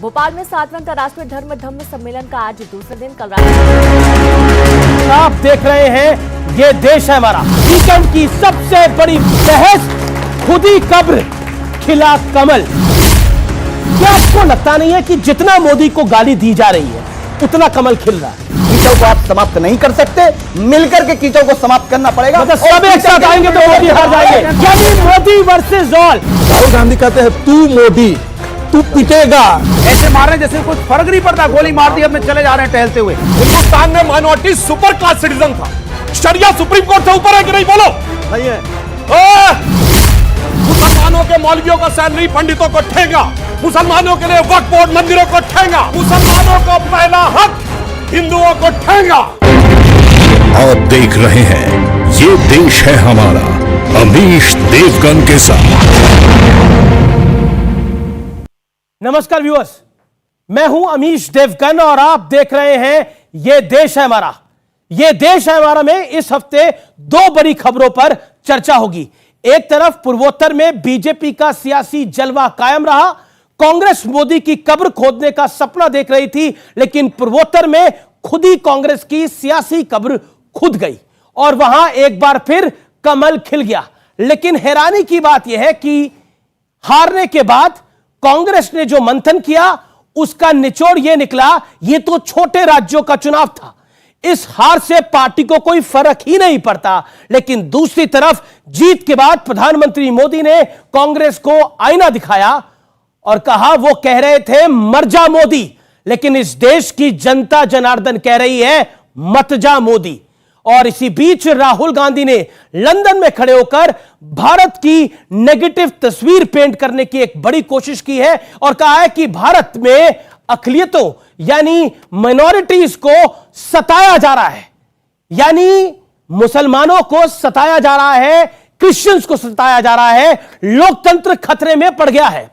भोपाल में 7वें अंतर्राष्ट्रीय धर्म सम्मेलन का आज दूसरे दिन कल आप देख रहे हैं ये देश है हमारा। वीकेंड की सबसे बड़ी बहस, खुदी कब्र खिला कमल। क्या आपको लगता नहीं है कि जितना मोदी को गाली दी जा रही है उतना कमल खिल रहा है? कीचड़ को आप समाप्त नहीं कर सकते, मिलकर के कीचड़ को समाप्त करना पड़ेगा। मतलब सब एक साथ आएंगे तो मोदी हार जाएंगे। यानी मोदी वर्सेस ऑल। राहुल गांधी कहते हैं तू मोदी, तू पिटेगा। ऐसे मार रहे जैसे कुछ फर्क नहीं पड़ता, गोली मार दी, अब में चले जा रहे हैं टहलते हुए। हिंदुस्तान में माइनॉरिटी सुपर क्लास सिटीजन था। शरिया सुप्रीम कोर्ट से ऊपर है कि नहीं? बोलो। नहीं है। मुसलमानों के मौलवियों का सैलरी पंडितों को ठेंगा, मुसलमानों के लिए वक्फ बोर्ड मंदिरों को ठेंगा, मुसलमानों को पहला हक हिंदुओं को ठेंगा। आप देख रहे हैं ये देश है हमारा, अमीश देवगन के साथ। नमस्कार व्यूअर्स, मैं हूं अमीश देवगन और आप देख रहे हैं ये देश है हमारा। ये देश है हमारा में इस हफ्ते दो बड़ी खबरों पर चर्चा होगी। एक तरफ पूर्वोत्तर में बीजेपी का सियासी जलवा कायम रहा। कांग्रेस मोदी की कब्र खोदने का सपना देख रही थी, लेकिन पूर्वोत्तर में खुद ही कांग्रेस की सियासी कब्र खुद गई और वहां एक बार फिर कमल खिल गया। लेकिन हैरानी की बात यह है कि हारने के बाद कांग्रेस ने जो मंथन किया उसका निचोड़ यह निकला, यह तो छोटे राज्यों का चुनाव था, इस हार से पार्टी को कोई फर्क ही नहीं पड़ता। लेकिन दूसरी तरफ जीत के बाद प्रधानमंत्री मोदी ने कांग्रेस को आईना दिखाया और कहा, वो कह रहे थे मर जा मोदी, लेकिन इस देश की जनता जनार्दन कह रही है मत जा मोदी। और इसी बीच राहुल गांधी ने लंदन में खड़े होकर भारत की नेगेटिव तस्वीर पेंट करने की एक बड़ी कोशिश की है और कहा है कि भारत में अक़लियतों यानी माइनॉरिटीज को सताया जा रहा है, यानी मुसलमानों को सताया जा रहा है, क्रिश्चियंस को सताया जा रहा है, लोकतंत्र खतरे में पड़ गया है।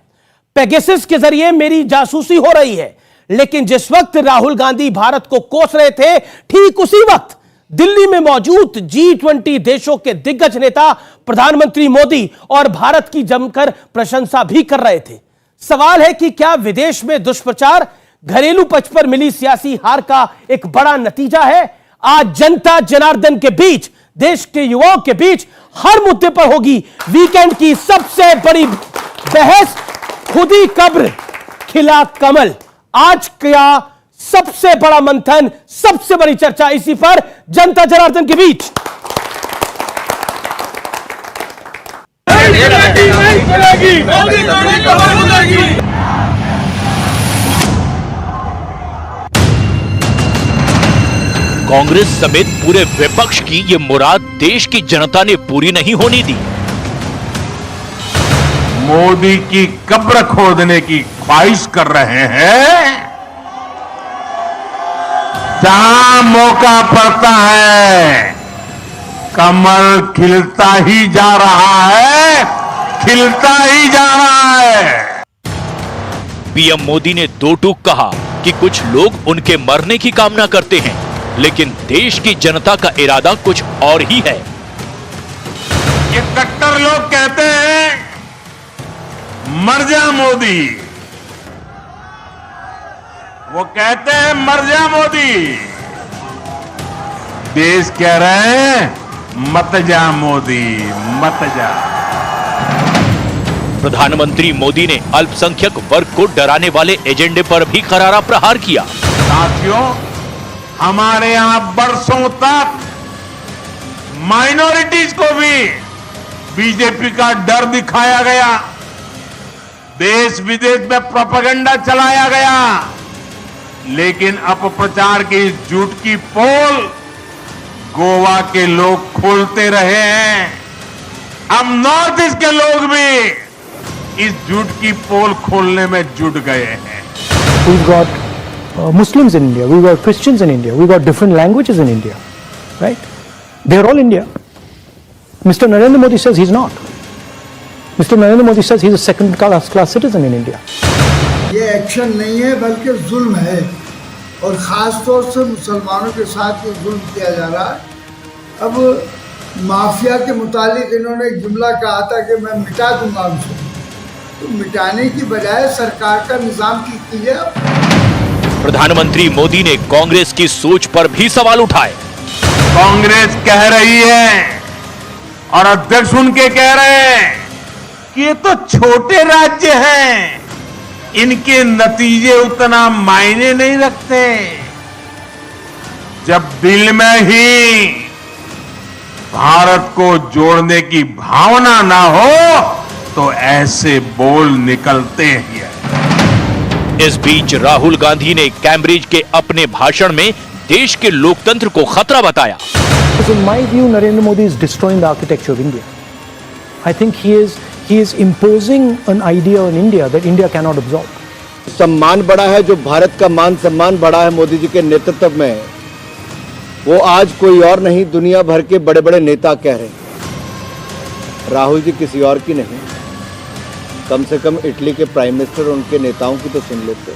पेगासस के जरिए मेरी जासूसी हो रही है। लेकिन जिस वक्त राहुल गांधी भारत को कोस रहे थे, ठीक उसी वक्त दिल्ली में मौजूद G20 देशों के दिग्गज नेता प्रधानमंत्री मोदी और भारत की जमकर प्रशंसा भी कर रहे थे। सवाल है कि क्या विदेश में दुष्प्रचार घरेलू पक्ष पर मिली सियासी हार का एक बड़ा नतीजा है? आज जनता जनार्दन के बीच, देश के युवाओं के बीच हर मुद्दे पर होगी वीकेंड की सबसे बड़ी बहस, खुदी कब्र खिला कमल। आज क्या सबसे बड़ा मंथन, सबसे बड़ी चर्चा इसी पर जनता जनार्दन के बीच। कांग्रेस समेत पूरे विपक्ष की ये मुराद देश की जनता ने पूरी नहीं होने दी। मोदी की कब्र खोदने की ख्वाहिश कर रहे हैं। जहां मौका पड़ता है कमल खिलता ही जा रहा है, खिलता ही जा रहा है। पीएम मोदी ने दो टूक कहा कि कुछ लोग उनके मरने की कामना करते हैं, लेकिन देश की जनता का इरादा कुछ और ही है। ये कट्टर लोग कहते हैं मर जा मोदी, वो कहते हैं मर जा मोदी। देश कह रहे हैं मत जा मोदी, मत जा। प्रधानमंत्री मोदी ने अल्पसंख्यक वर्ग को डराने वाले एजेंडे पर भी करारा प्रहार किया। साथियों, हमारे यहां बरसों तक माइनॉरिटीज को भी बीजेपी का डर दिखाया गया, देश विदेश में प्रोपेगेंडा चलाया गया, लेकिन अपप्रचार की इस झूठ की पोल गोवा के लोग खोलते रहे हैं। अब नॉर्थ ईस्ट के लोग भी इस झूठ की पोल खोलने में जुट गए हैं। We've got Muslims in India, we've got Christians in India, we've got different languages in India, right? They're all India. Mr. Narendra Modi says he's not. Mr. Narendra Modi says he's a second class citizen in India. ये action नहीं है बल्कि जुल्म है और ख़ास तौर से मुसलमानों के साथ ये जुल्म किया जा रहा है। अब माफिया के मुतालिक इन्होंने एक जुमला कहा था कि मैं मिटा दूंगा उनसे, तो मिटाने की बजाय सरकार का निजाम कीजिए आप। प्रधानमंत्री मोदी ने कांग्रेस की सोच पर भी सवाल उठाए। कांग्रेस कह रही है और अध्यक्ष उनके कह रहे हैं कि ये तो छोटे राज्य हैं, इनके नतीजे उतना मायने नहीं रखते। जब दिल में ही भारत को जोड़ने की भावना ना हो तो ऐसे बोल निकलते ही हैं। इस बीच राहुल गांधी ने कैम्ब्रिज के अपने भाषण में देश के लोकतंत्र को खतरा बताया। In my view, Narendra Modi is destroying the architecture of India. I think he is imposing an idea on India that India cannot absorb. सम्मान बढ़ा है, जो भारत का मान सम्मान बढ़ा है मोदी जी के नेतृत्व में, वो आज कोई और नहीं, दुनिया भर के बड़े बड़े नेता कह रहे हैं। राहुल जी किसी और की नहीं, कम से कम इटली के प्राइम मिनिस्टर उनके नेताओं की तो सुन लेते।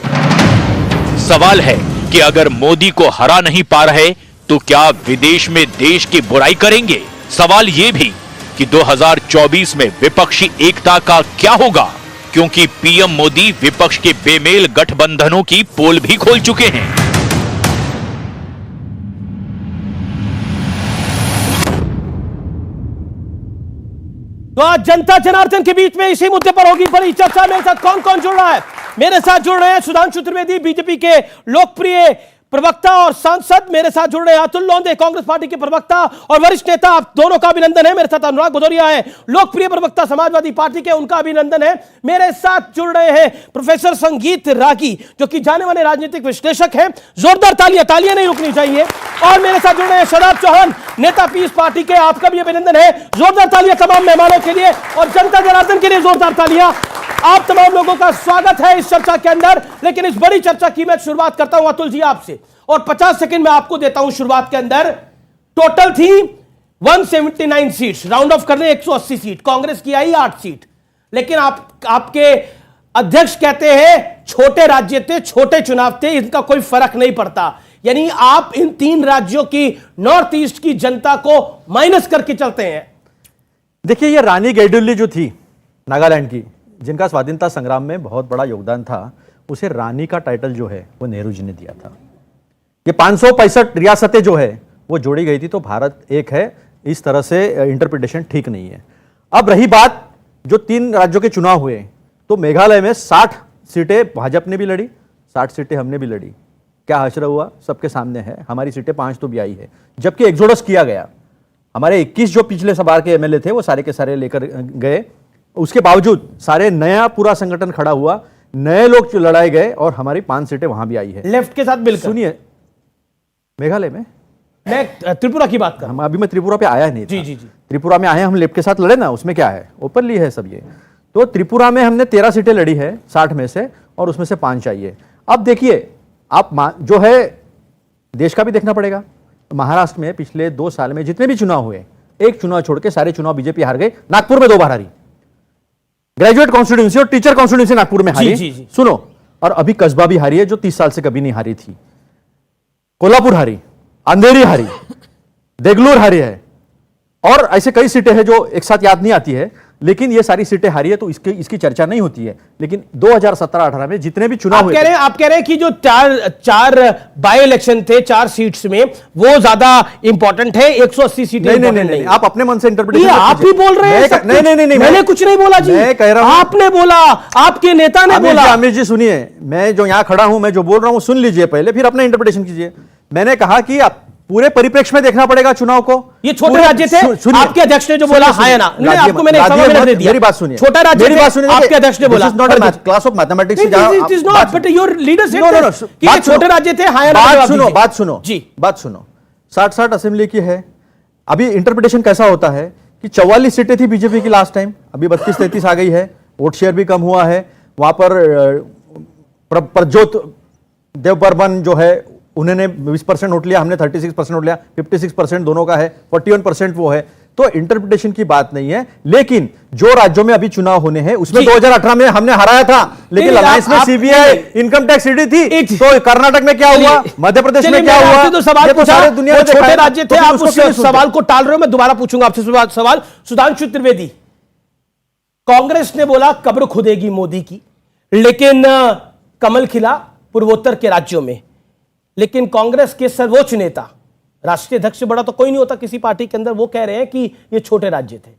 सवाल है कि अगर मोदी को हरा नहीं पा रहे तो क्या विदेश में देश की बुराई करेंगे। सवाल यह भी कि 2024 में विपक्षी एकता का क्या होगा, क्योंकि पीएम मोदी विपक्ष के बेमेल गठबंधनों की पोल भी खोल चुके हैं। तो आज जनता जनार्दन के बीच में इसी मुद्दे पर होगी बड़ी चर्चा। मेरे साथ कौन कौन जुड़ रहा है? मेरे साथ जुड़ रहे हैं सुधांशु त्रिवेदी, बीजेपी के लोकप्रिय प्रवक्ता और सांसद। मेरे साथ जुड़ रहे हैं अतुल लोंदे, कांग्रेस पार्टी के प्रवक्ता और वरिष्ठ नेता। आप दोनों का अभिनंदन है। मेरे साथ अनुराग भदौरिया है, लोकप्रिय प्रवक्ता समाजवादी पार्टी के, उनका अभिनंदन है। मेरे साथ जुड़ रहे हैं प्रोफेसर संगीत रागी, जो कि जाने माने राजनीतिक विश्लेषक हैं। जोरदार तालियां नहीं रुकनी चाहिए। और मेरे साथ जुड़ रहे हैं शराब चौहान, नेता पीस पार्टी के, आपका भी अभिनंदन है। जोरदार तालियां तमाम मेहमानों के लिए और जनता जनार्दन के लिए जोरदार तालियां। आप तमाम लोगों का स्वागत है इस चर्चा के अंदर। लेकिन इस बड़ी चर्चा की मैं शुरुआत करता हूं अतुल जी आपसे, और 50 सेकंड में आपको देता हूं शुरुआत के अंदर। टोटल थी 179 सीट्स, राउंड ऑफ करने 180 सीट, कांग्रेस की आई 8 सीट। लेकिन आपके अध्यक्ष कहते हैं छोटे राज्य थे, छोटे चुनाव थे, इनका कोई फर्क नहीं पड़ता। यानी आप इन 3 राज्यों की नॉर्थ ईस्ट की जनता को माइनस करके चलते हैं। देखिए, ये रानी गैडुल्ली जो थी नागालैंड की, जिनका स्वाधीनता संग्राम में बहुत बड़ा योगदान था, उसे रानी का टाइटल जो है वो नेहरू जी ने दिया था। ये 565 रियासतें जो है वो जोड़ी गई थी, तो भारत एक है, इस तरह से इंटरप्रिटेशन ठीक नहीं है। अब रही बात जो 3 राज्यों के चुनाव हुए, तो मेघालय में 60 सीटें भाजपा ने भी लड़ी, 60 सीटें हमने भी लड़ी। क्या हश्र हुआ सबके सामने है, हमारी सीटें 5 तो भी आई है। जबकि एक्सोडस किया गया, हमारे 21 जो पिछले बार के एमएलए थे वो सारे के सारे लेकर गए। उसके बावजूद सारे नया पूरा संगठन खड़ा हुआ, नए लोग लड़ाए गए और हमारी 5 सीटें वहां भी आई है लेफ्ट के साथ मिलकर। सुनिए, मेघालय में मैं त्रिपुरा की बात कर रहा हूं। अभी मैं त्रिपुरा पे आया नहीं था। जी। त्रिपुरा में आए, हम लेफ्ट के साथ लड़े ना, उसमें क्या है, ओपनली है सब ये। तो त्रिपुरा में हमने 13 सीटें लड़ी है 60 में से, और उसमें से 5 चाहिए। अब देखिए, आप जो है देश का भी देखना पड़ेगा। महाराष्ट्र में पिछले 2 साल में जितने भी चुनाव हुए, एक चुनाव छोड़ के सारे चुनाव बीजेपी हार गई। नागपुर में 2 बार हारी, ग्रेजुएट कॉन्स्टिट्यूंसी और टीचर कॉन्स्टिट्यूंसी नागपुर में हारी। जी। सुनो, और अभी कस्बा भी हारी है, जो 30 साल से कभी नहीं हारी थी। कोल्हापुर हारी, अंधेरी हारी, देगलूर हारी है, और ऐसे कई सीटें हैं जो एक साथ याद नहीं आती है, लेकिन ये सारी सीटें हारी है, तो इसकी चर्चा नहीं होती है। लेकिन 2017-18 में जितने भी चुनाव हुए, आप कह रहे हैं कि जो चार बाई इलेक्शन थे 4 सीट्स में, वो ज्यादा इंपॉर्टेंट है, 180 सीटें नहीं, आप अपने मन से इंटरप्रिटेशन आप ही बोल रहे हैं। नहीं, मैंने कुछ नहीं बोला जी, मैं कह रहा हूं, आपने बोला, आपके नेता ने बोला। अमित जी सुनिए, मैं जो यहां खड़ा हूं, मैं जो बोल रहा हूं सुन लीजिए पहले, फिर अपना इंटरप्रिटेशन कीजिए। मैंने कहा कि आप पूरे परिप्रेक्ष्य में देखना पड़ेगा चुनाव को। ये छोटे राज्य थे, आपके अध्यक्ष ने जो बोला है ना, आपको मैंने मेरी बात सुनिए, छोटा राज्य, मेरी बात सुनिए, आपके अध्यक्ष ने बोला। क्लास ऑफ मैथमेटिक्स, छोटे राज्य थे। बात सुनो, 60 असेंबली की है। अभी इंटरप्रिटेशन कैसा होता है कि 44 सीटें थी बीजेपी की लास्ट टाइम, अभी 32-33 आ गई है, वोट शेयर भी कम हुआ है। वहां पर प्रज्योत देवबर्मन जो है, उन्होंने 20% वोट लिया, हमने 36% वोट लिया, 56% दोनों का है, 41% वो है। तो इंटरप्रिटेशन की बात नहीं है। लेकिन जो राज्यों में अभी चुनाव होने हैं, उसमें 2018 में हमने हराया था, लेकिन अलायंस में सीबीआई इनकम टैक्स ईडी थी। तो कर्नाटक में क्या हुआ, मध्य प्रदेश में क्या हुआ, तो सवाल सारे दुनिया में छोटे राज्य थे। आप उस सवाल को टाल रहे हो, मैं दोबारा पूछूंगा आपसे सवाल। सुधांशु त्रिवेदी, कांग्रेस ने बोला कब्र खुदेगी मोदी की, लेकिन कमल खिला पूर्वोत्तर के राज्यों में। लेकिन कांग्रेस के सर्वोच्च नेता, राष्ट्रीय अध्यक्ष बड़ा तो कोई नहीं होता किसी पार्टी के अंदर, वो कह रहे हैं कि ये छोटे राज्य थे।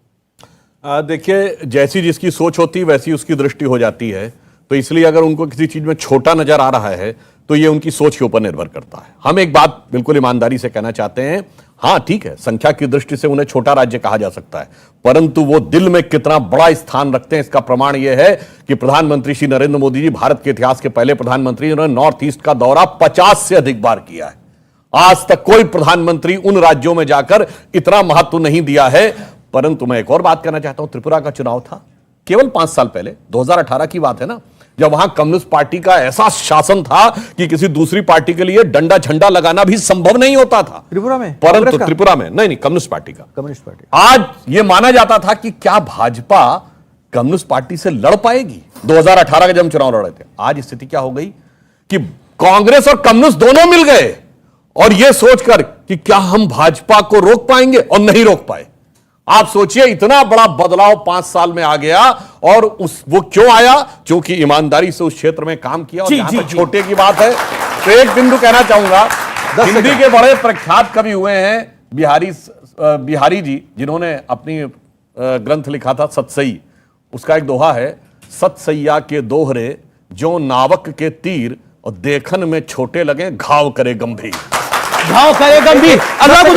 देखिए, जैसी जिसकी सोच होती है वैसी उसकी दृष्टि हो जाती है। तो इसलिए अगर उनको किसी चीज में छोटा नजर आ रहा है तो ये उनकी सोच के ऊपर निर्भर करता है। हम एक बात बिल्कुल ईमानदारी से कहना चाहते हैं, हां ठीक है, संख्या की दृष्टि से उन्हें छोटा राज्य कहा जा सकता है, परंतु वो दिल में कितना बड़ा स्थान रखते हैं इसका प्रमाण यह है कि प्रधानमंत्री श्री नरेंद्र मोदी जी भारत के इतिहास के पहले प्रधानमंत्री, उन्होंने नॉर्थ ईस्ट का दौरा 50 से अधिक बार किया है। आज तक कोई प्रधानमंत्री उन राज्यों में जाकर इतना महत्व नहीं दिया है। परंतु मैं एक और बात कहना चाहता हूं, त्रिपुरा का चुनाव था केवल 5 साल पहले, 2018 की बात है ना, जब वहां कम्युनिस्ट पार्टी का ऐसा शासन था कि किसी दूसरी पार्टी के लिए डंडा झंडा लगाना भी संभव नहीं होता था त्रिपुरा में। परंतु त्रिपुरा में नहीं, कम्युनिस्ट पार्टी का, कम्युनिस्ट पार्टी। आज यह माना जाता था कि क्या भाजपा कम्युनिस्ट पार्टी से लड़ पाएगी। 2018 का जब हम चुनाव लड़ रहे थे, आज स्थिति क्या हो गई कि कांग्रेस और कम्युनिस्ट दोनों मिल गए और यह सोचकर कि क्या हम भाजपा को रोक पाएंगे, और नहीं रोक पाए। आप सोचिए, इतना बड़ा बदलाव 5 साल में आ गया। और वो क्यों आया? क्योंकि ईमानदारी से उस क्षेत्र में काम किया। और जहां तक छोटे की बात है तो एक बिंदु कहना चाहूंगा, हिंदी के बड़े प्रख्यात कवि हुए हैं बिहारी जी, जिन्होंने अपनी ग्रंथ लिखा था सतसई। उसका एक दोहा है, सतसैया के दोहरे जो नावक के तीर, और देखन में छोटे लगे घाव करे गंभीर। घाव करे गंभीर, अनुराग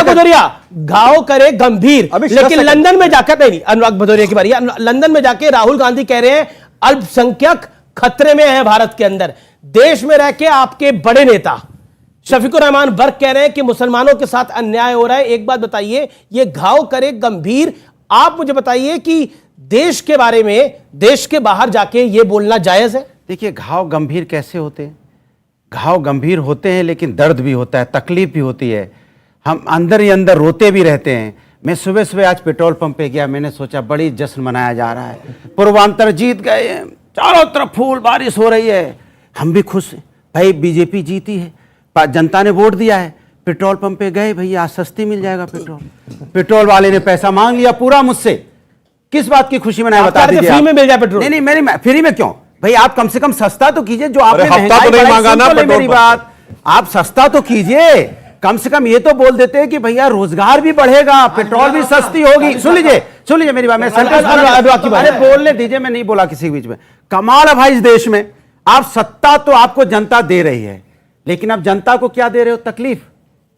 भदौरिया, घाव करे गंभीर। लेकिन लंदन में जाकर, नहीं, अनुराग भदौरिया की बारी, लंदन में जाके राहुल गांधी कह रहे हैं अल्पसंख्यक खतरे में है भारत के अंदर। देश में रह के आपके बड़े नेता शफीकुर रहमान बर्क कह रहे हैं कि मुसलमानों के साथ अन्याय हो रहा है। एक बात बताइए, ये घाव करे गंभीर, आप मुझे बताइए कि देश के बारे में देश के बाहर जाके ये बोलना जायज है? देखिए, घाव गंभीर कैसे होते हैं? घाव गंभीर होते हैं लेकिन दर्द भी होता है, तकलीफ भी होती है, हम अंदर ही अंदर रोते भी रहते हैं। मैं सुबह सुबह आज पेट्रोल पंप पे गया, मैंने सोचा बड़ी जश्न मनाया जा रहा है, पूर्वांचल जीत गए हैं, चारों तरफ फूल बारिश हो रही है, हम भी खुश हैं, भाई बीजेपी जीती है, जनता ने वोट दिया है। पेट्रोल पंप पे गए, भैया आज सस्ती मिल जाएगा पेट्रोल, पेट्रोल वाले ने पैसा मांग लिया पूरा मुझसे। किस बात की खुशी मनाया बता दीजिए? फ्री में मिल जाए पेट्रोल? नहीं, मेरी फ्री में क्यों भाई, आप कम से कम सस्ता तो कीजिए। जो आपने हफ्ता तो नहीं मांगा ना मेरी बात, आप सस्ता तो कीजिए, कम से कम ये तो बोल देते हैं कि भैया रोजगार भी बढ़ेगा, पेट्रोल भी सस्ती होगी। सुन लीजिए मेरी बात, मैं बोलने दीजिए, मैं नहीं बोला किसी के बीच में। कमाल है भाई, इस देश में आप सत्ता तो आपको जनता दे रही है, लेकिन आप जनता को क्या दे रहे हो? तकलीफ।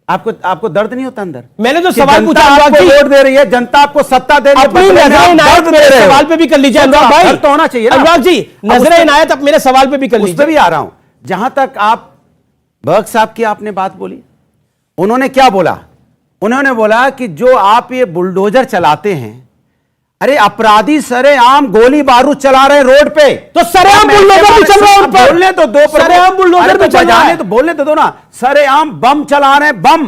आपको दर्द नहीं होता अंदर? मैंने जो सवाल पूछा, आपको वोट दे रही है जनता, आपको सत्ता दे रही है, सवाल पे भी कर लीजिए अनुराग भाई, तो होना चाहिए अनुराग जी, नजर इनायत आप मेरे सवाल पे भी कर लीजिए। उस पे भी आ रहा हूं। जहां तक आप बर्क साहब की आपने बात बोली, उन्होंने क्या बोला? उन्होंने बोला कि जो आप ये बुलडोजर चलाते हैं, अरे अपराधी सरेआम गोली बारूद चला रहे हैं रोड पे, तो सरेआम बुलडोजर भी चल रहा है उन पर। बोलने तो दो, सरेआम बुलडोजर भी चल रहा है, तो बोलने तो दो ना। सरेआम बम चला रहे हैं, बम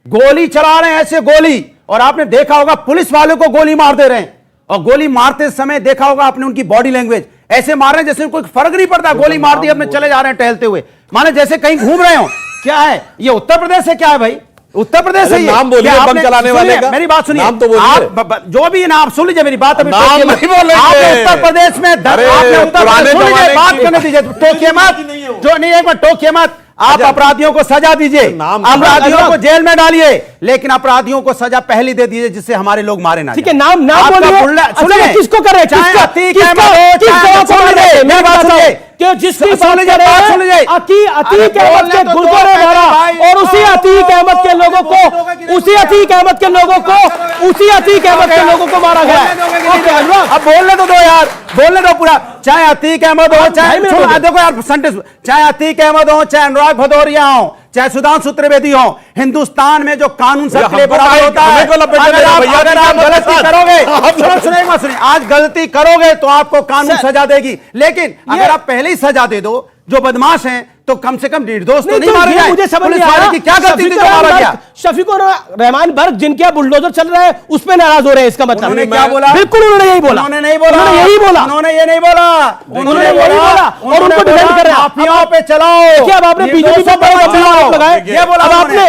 गोली चला रहे हैं, ऐसे गोली। और आपने देखा होगा पुलिस वालों को गोली मार दे रहे हैं, और गोली मारते समय देखा होगा आपने उनकी बॉडी लैंग्वेज, ऐसे मार रहे हैं जैसे कोई फर्क नहीं पड़ता, गोली मार दी, अपने चले जा रहे हैं टहलते हुए, माने जैसे कहीं घूम रहे हो। क्या है ये? उत्तर प्रदेश से क्या है भाई? उत्तर प्रदेश से नाम बोलिए बम चलाने वाले का। मेरी बात सुनिए, नाम तो बोलिए। आप जो भी नाम सुन लीजिए, मेरी बात अभी नाम नहीं बोलेंगे। आपने उत्तर प्रदेश में आपने उत्तर प्रदेश, सुन लीजिए, बात करने दीजिए, टोकिए मत, जो नहीं एक बार टोकिए मत। आप अपराधियों को सजा दीजिए, अपराधियों को जेल में डालिए, लेकिन अपराधियों को सजा पहले दे दीजिए जिससे हमारे लोग मारे ना। ठीक है, नाम बोलिए, किसको कर रहे हैं? मेरी बात सुनिए, जिसकी अतीक अहमद के गुरुद्वारे भरा, और उसी अतीक अहमद के लोगों को, उसी अतीक अहमद के लोगों को, उसी अतीक अहमद के लोगों को मारा गया। अब बोलने तो दो यार, बोलने दो पूरा। चाहे अतीक अहमद हो, चाहे देखो यार सेंटेंस, चाहे अतीक अहमद हो, चाहे अनुराग भदौरिया हो, चाहे सुधांशु त्रिवेदी हो, हिंदुस्तान में जो कानून सबके बराबर होता है, अगर आप गलती करोगे, सुनिए, आज गलती करोगे तो आपको कानून सजा देगी, लेकिन अगर आप पहले ही सजा दे दो, जो बदमाश हैं, तो कम से कम निर्दोष तो नहीं मारे जाए। मुझे समझ नहीं आ रहा क्या गलती थी जो मारा गया? शफीकुर रहमान बर्क जिनके यहाँ बुलडोजर चल रहा है उस पर नाराज हो रहे हैं, इसका मतलब उन्होंने क्या बोला? बिल्कुल उन्होंने यही बोला, उन्होंने नहीं बोला, उन्होंने यही बोला, उन्होंने ये नहीं बोला, उन्होंने यही बोला, और उनको डिफेंड कर रहे हैं। माफियाओं पे चलाओ। क्या अब आपने बीजेपी पर लगाए? ये बोला,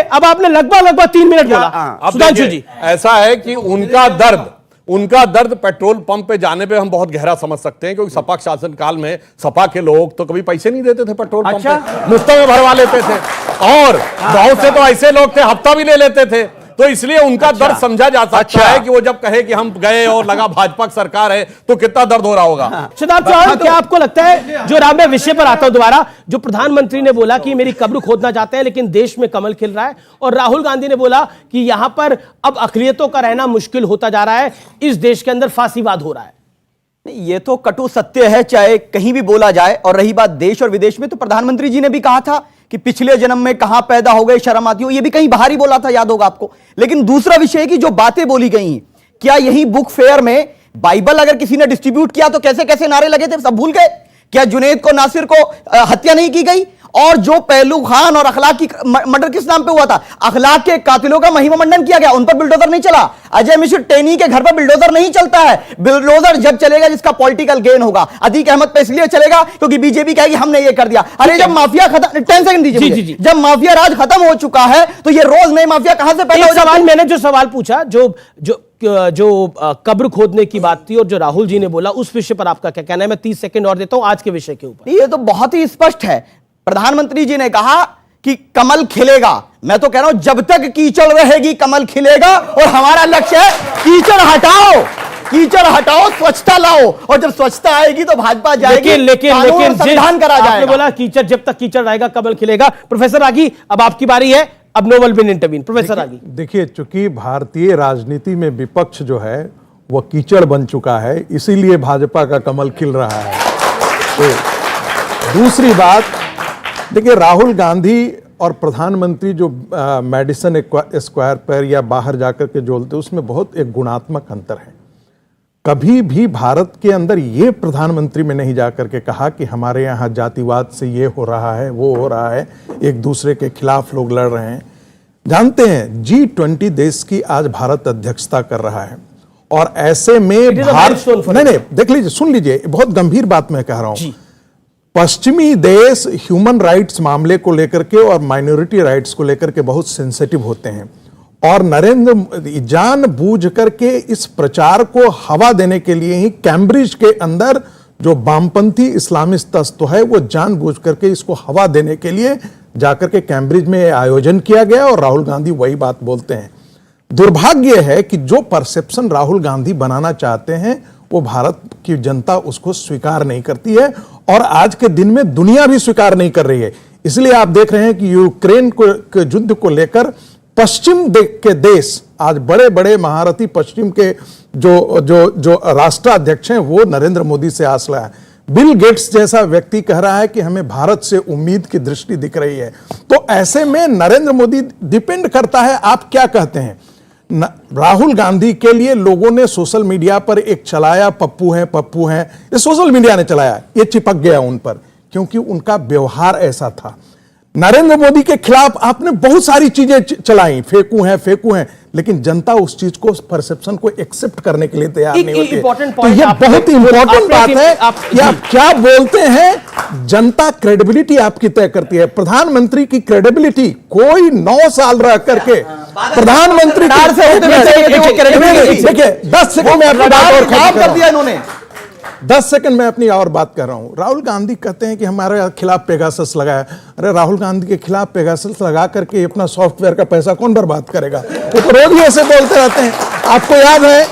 अब आपने लगभग 3 मिनट बोला। सुधांशु जी, ऐसा है कि उनका दर्द उनका दर्द पेट्रोल पंप पे जाने पे हम बहुत गहरा समझ सकते हैं, क्योंकि सपा शासन काल में सपा के लोग तो कभी पैसे नहीं देते थे पेट्रोल पंप पे, मुफ्त में भरवा लेते थे, और बहुत से तो ऐसे लोग थे हफ्ता भी ले लेते थे। तो इसलिए उनका दर्द समझा जा सकता है कि वो जब कहे कि हम गए और लगा भाजपा की सरकार है तो कितना दर्द हो रहा होगा। शताब चौहान, क्या आपको लगता है, जो राम विषय पर आता हूं दोबारा, जो प्रधानमंत्री ने बोला कि मेरी कब्र खोदना चाहते हैं लेकिन देश में कमल खिल रहा है, और राहुल गांधी ने बोला कि यहां पर अब अकलियतों का रहना मुश्किल होता जा रहा है, इस देश के अंदर फांसीवाद हो रहा है? नहीं, ये तो कटु सत्य है, चाहे कहीं भी बोला जाए। और रही बात देश और विदेश में, तो प्रधानमंत्री जी ने भी कहा था कि पिछले जन्म में कहां पैदा हो गए, शर्म आती हो, ये भी कहीं बाहर ही बोला था, याद होगा आपको। लेकिन दूसरा विषय है कि जो बातें बोली गई, क्या यही बुक फेयर में बाइबल अगर किसी ने डिस्ट्रीब्यूट किया तो कैसे कैसे नारे लगे थे, सब भूल गए? क्या जुनैद को, नासिर को हत्या नहीं की गई? और जो पहलू खान और अखलाक की मर्डर किस नाम पे हुआ था? अखलाक के कातिलों का महिमा मंडन किया गया, उन पर बिल्डोजर नहीं चला। अजय मिश्र टेनी के घर पर बिल्डोजर नहीं चलता है। बिल्डोजर जब चलेगा जिसका पॉलिटिकल गेन होगा। अतीक अहमद पे इसलिए चलेगा क्योंकि बीजेपी कहेगी हमने ये कर दिया। अरे जब माफिया खत्म, 10 सेकंड दीजिए, जब माफिया राज खत्म हो चुका है तो ये रोज नए माफिया कहां से पैदा हो जाते हैं? मैंने जो सवाल पूछा, जो कब्र खोदने की बात थी और जो राहुल जी ने बोला, उस विषय पर आपका क्या कहना है? मैं 30 सेकंड और देता हूं आज के विषय के ऊपर। ये तो बहुत ही स्पष्ट है। प्रधानमंत्री जी ने कहा कि कमल खिलेगा। मैं तो कह रहा हूं जब तक कीचड़ रहेगी कमल खिलेगा, और हमारा लक्ष्य है कीचड़ हटाओ, कीचड़ हटाओ, स्वच्छता लाओ, और जब स्वच्छता आएगी तो भाजपा जाएगी, लेकिन संविधान करा जाएगा। आपने बोला कीचड़, जब तक कीचड़ रहेगा कमल खिलेगा। प्रोफेसर रागी, अब आपकी बारी है, अब नो विल इंटरवीन। प्रोफेसर रागी, देखिए, चूंकि भारतीय राजनीति में विपक्ष जो है वह कीचड़ बन चुका है, इसीलिए भाजपा का कमल खिल रहा है। तो दूसरी बात, देखिए, राहुल गांधी और प्रधानमंत्री जो मेडिसन स्क्वायर पर या बाहर जाकर के जोलते, उसमें बहुत एक गुणात्मक अंतर है। कभी भी भारत के अंदर ये प्रधानमंत्री में नहीं जाकर के कहा कि हमारे यहाँ जातिवाद से ये हो रहा है, वो हो रहा है, एक दूसरे के खिलाफ लोग लड़ रहे हैं। जानते हैं, G20 देश की आज भारत अध्यक्षता कर रहा है, और ऐसे में भारत, नहीं, देख लीजिए, सुन लीजिए, बहुत गंभीर बात मैं कह रहा हूं। पश्चिमी देश ह्यूमन राइट्स मामले को लेकर के और माइनॉरिटी राइट्स को लेकर के बहुत सेंसिटिव होते हैं, और नरेंद्र मोदी जानबूझ करके इस प्रचार को हवा देने के लिए ही कैम्ब्रिज के अंदर जो वामपंथी इस्लामिस्ट तत्व है, वो जानबूझ करके इसको हवा देने के लिए जाकर के कैम्ब्रिज में आयोजन किया गया, और राहुल गांधी वही बात बोलते हैं। दुर्भाग्य है कि जो परसेप्शन राहुल गांधी बनाना चाहते हैं वो भारत की जनता उसको स्वीकार नहीं करती है, और आज के दिन में दुनिया भी स्वीकार नहीं कर रही है। इसलिए आप देख रहे हैं कि यूक्रेन के युद्ध को लेकर पश्चिम के देश, आज बड़े बड़े महारथी पश्चिम के जो राष्ट्राध्यक्ष हैं, वो नरेंद्र मोदी से आस लगाए। बिल गेट्स जैसा व्यक्ति कह रहा है कि हमें भारत से उम्मीद की दृष्टि दिख रही है। तो ऐसे में नरेंद्र मोदी, डिपेंड करता है आप क्या कहते हैं। राहुल गांधी के लिए लोगों ने सोशल मीडिया पर एक चलाया, पप्पू हैं, ये सोशल मीडिया ने चलाया, ये चिपक गया उन पर, क्योंकि उनका व्यवहार ऐसा था। नरेंद्र मोदी के खिलाफ आपने बहुत सारी चीजें चलाई, फेंकू हैं, लेकिन जनता उस चीज को, परसेप्शन को एक्सेप्ट करने के लिए तैयार नहीं होती। तो ये बहुत इंपॉर्टेंट बात है कि आप क्या बोलते हैं। जनता क्रेडिबिलिटी आपकी तय करती है। प्रधानमंत्री की क्रेडिबिलिटी, कोई 9 साल रह करके प्रधानमंत्री देखिए, 10 सेकंड में अपनी बात और कर दिया इन्होंने। 10 सेकंड में अपनी और बात कर रहा हूं। राहुल गांधी कहते हैं कि हमारे खिलाफ पेगासस लगाया। अरे राहुल गांधी के खिलाफ पेगासस लगा करके अपना सॉफ्टवेयर का पैसा कौन बर्बाद करेगा? वो तो रोज ही ऐसे बोलते रहते हैं। आपको याद है,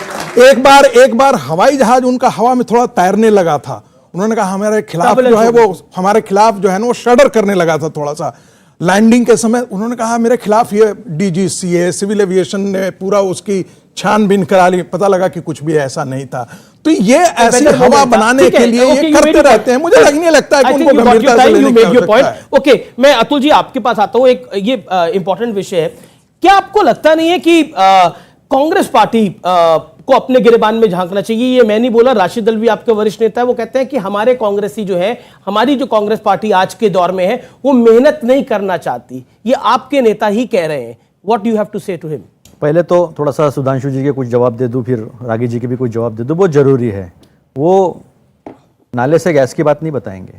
एक बार हवाई जहाज उनका हवा में थोड़ा तैरने लगा था, उन्होंने कहा हमारे खिलाफ जो है वो शडर करने लगा था थोड़ा सा लैंडिंग के समय। उन्होंने कहा मेरे खिलाफ ये DGCA सिविल एविएशन ने पूरा उसकी छानबीन करा ली, पता लगा कि कुछ भी ऐसा नहीं था। तो ये ऐसी हवा बनाने के लिए ये करते रहते हैं। मुझे नहीं लगता है कि उनको गंभीरता से लेने की आवश्यकता है। ओके, मैं अतुल जी आपके पास आता हूं। एक ये इंपॉर्टेंट विषय है, क्या आपको लगता नहीं है कि कांग्रेस पार्टी को अपने गिरेबान में झांकना चाहिए? ये मैं नहीं बोला, राशिद अल्वी आपके वरिष्ठ नेता है, वो कहते हैं कि हमारे कांग्रेसी जो है, हमारी जो कांग्रेस पार्टी आज के दौर में है, वो मेहनत नहीं करना चाहती। ये आपके नेता ही कह रहे हैं। व्हाट यू हैव टू से टू हिम? पहले तो थोड़ा सा सुधांशु जी के कुछ जवाब दे दूं, फिर रागी जी के भी कुछ जवाब दे दूं। बहुत जरूरी है। वो नाले से गैस की बात नहीं बताएंगे।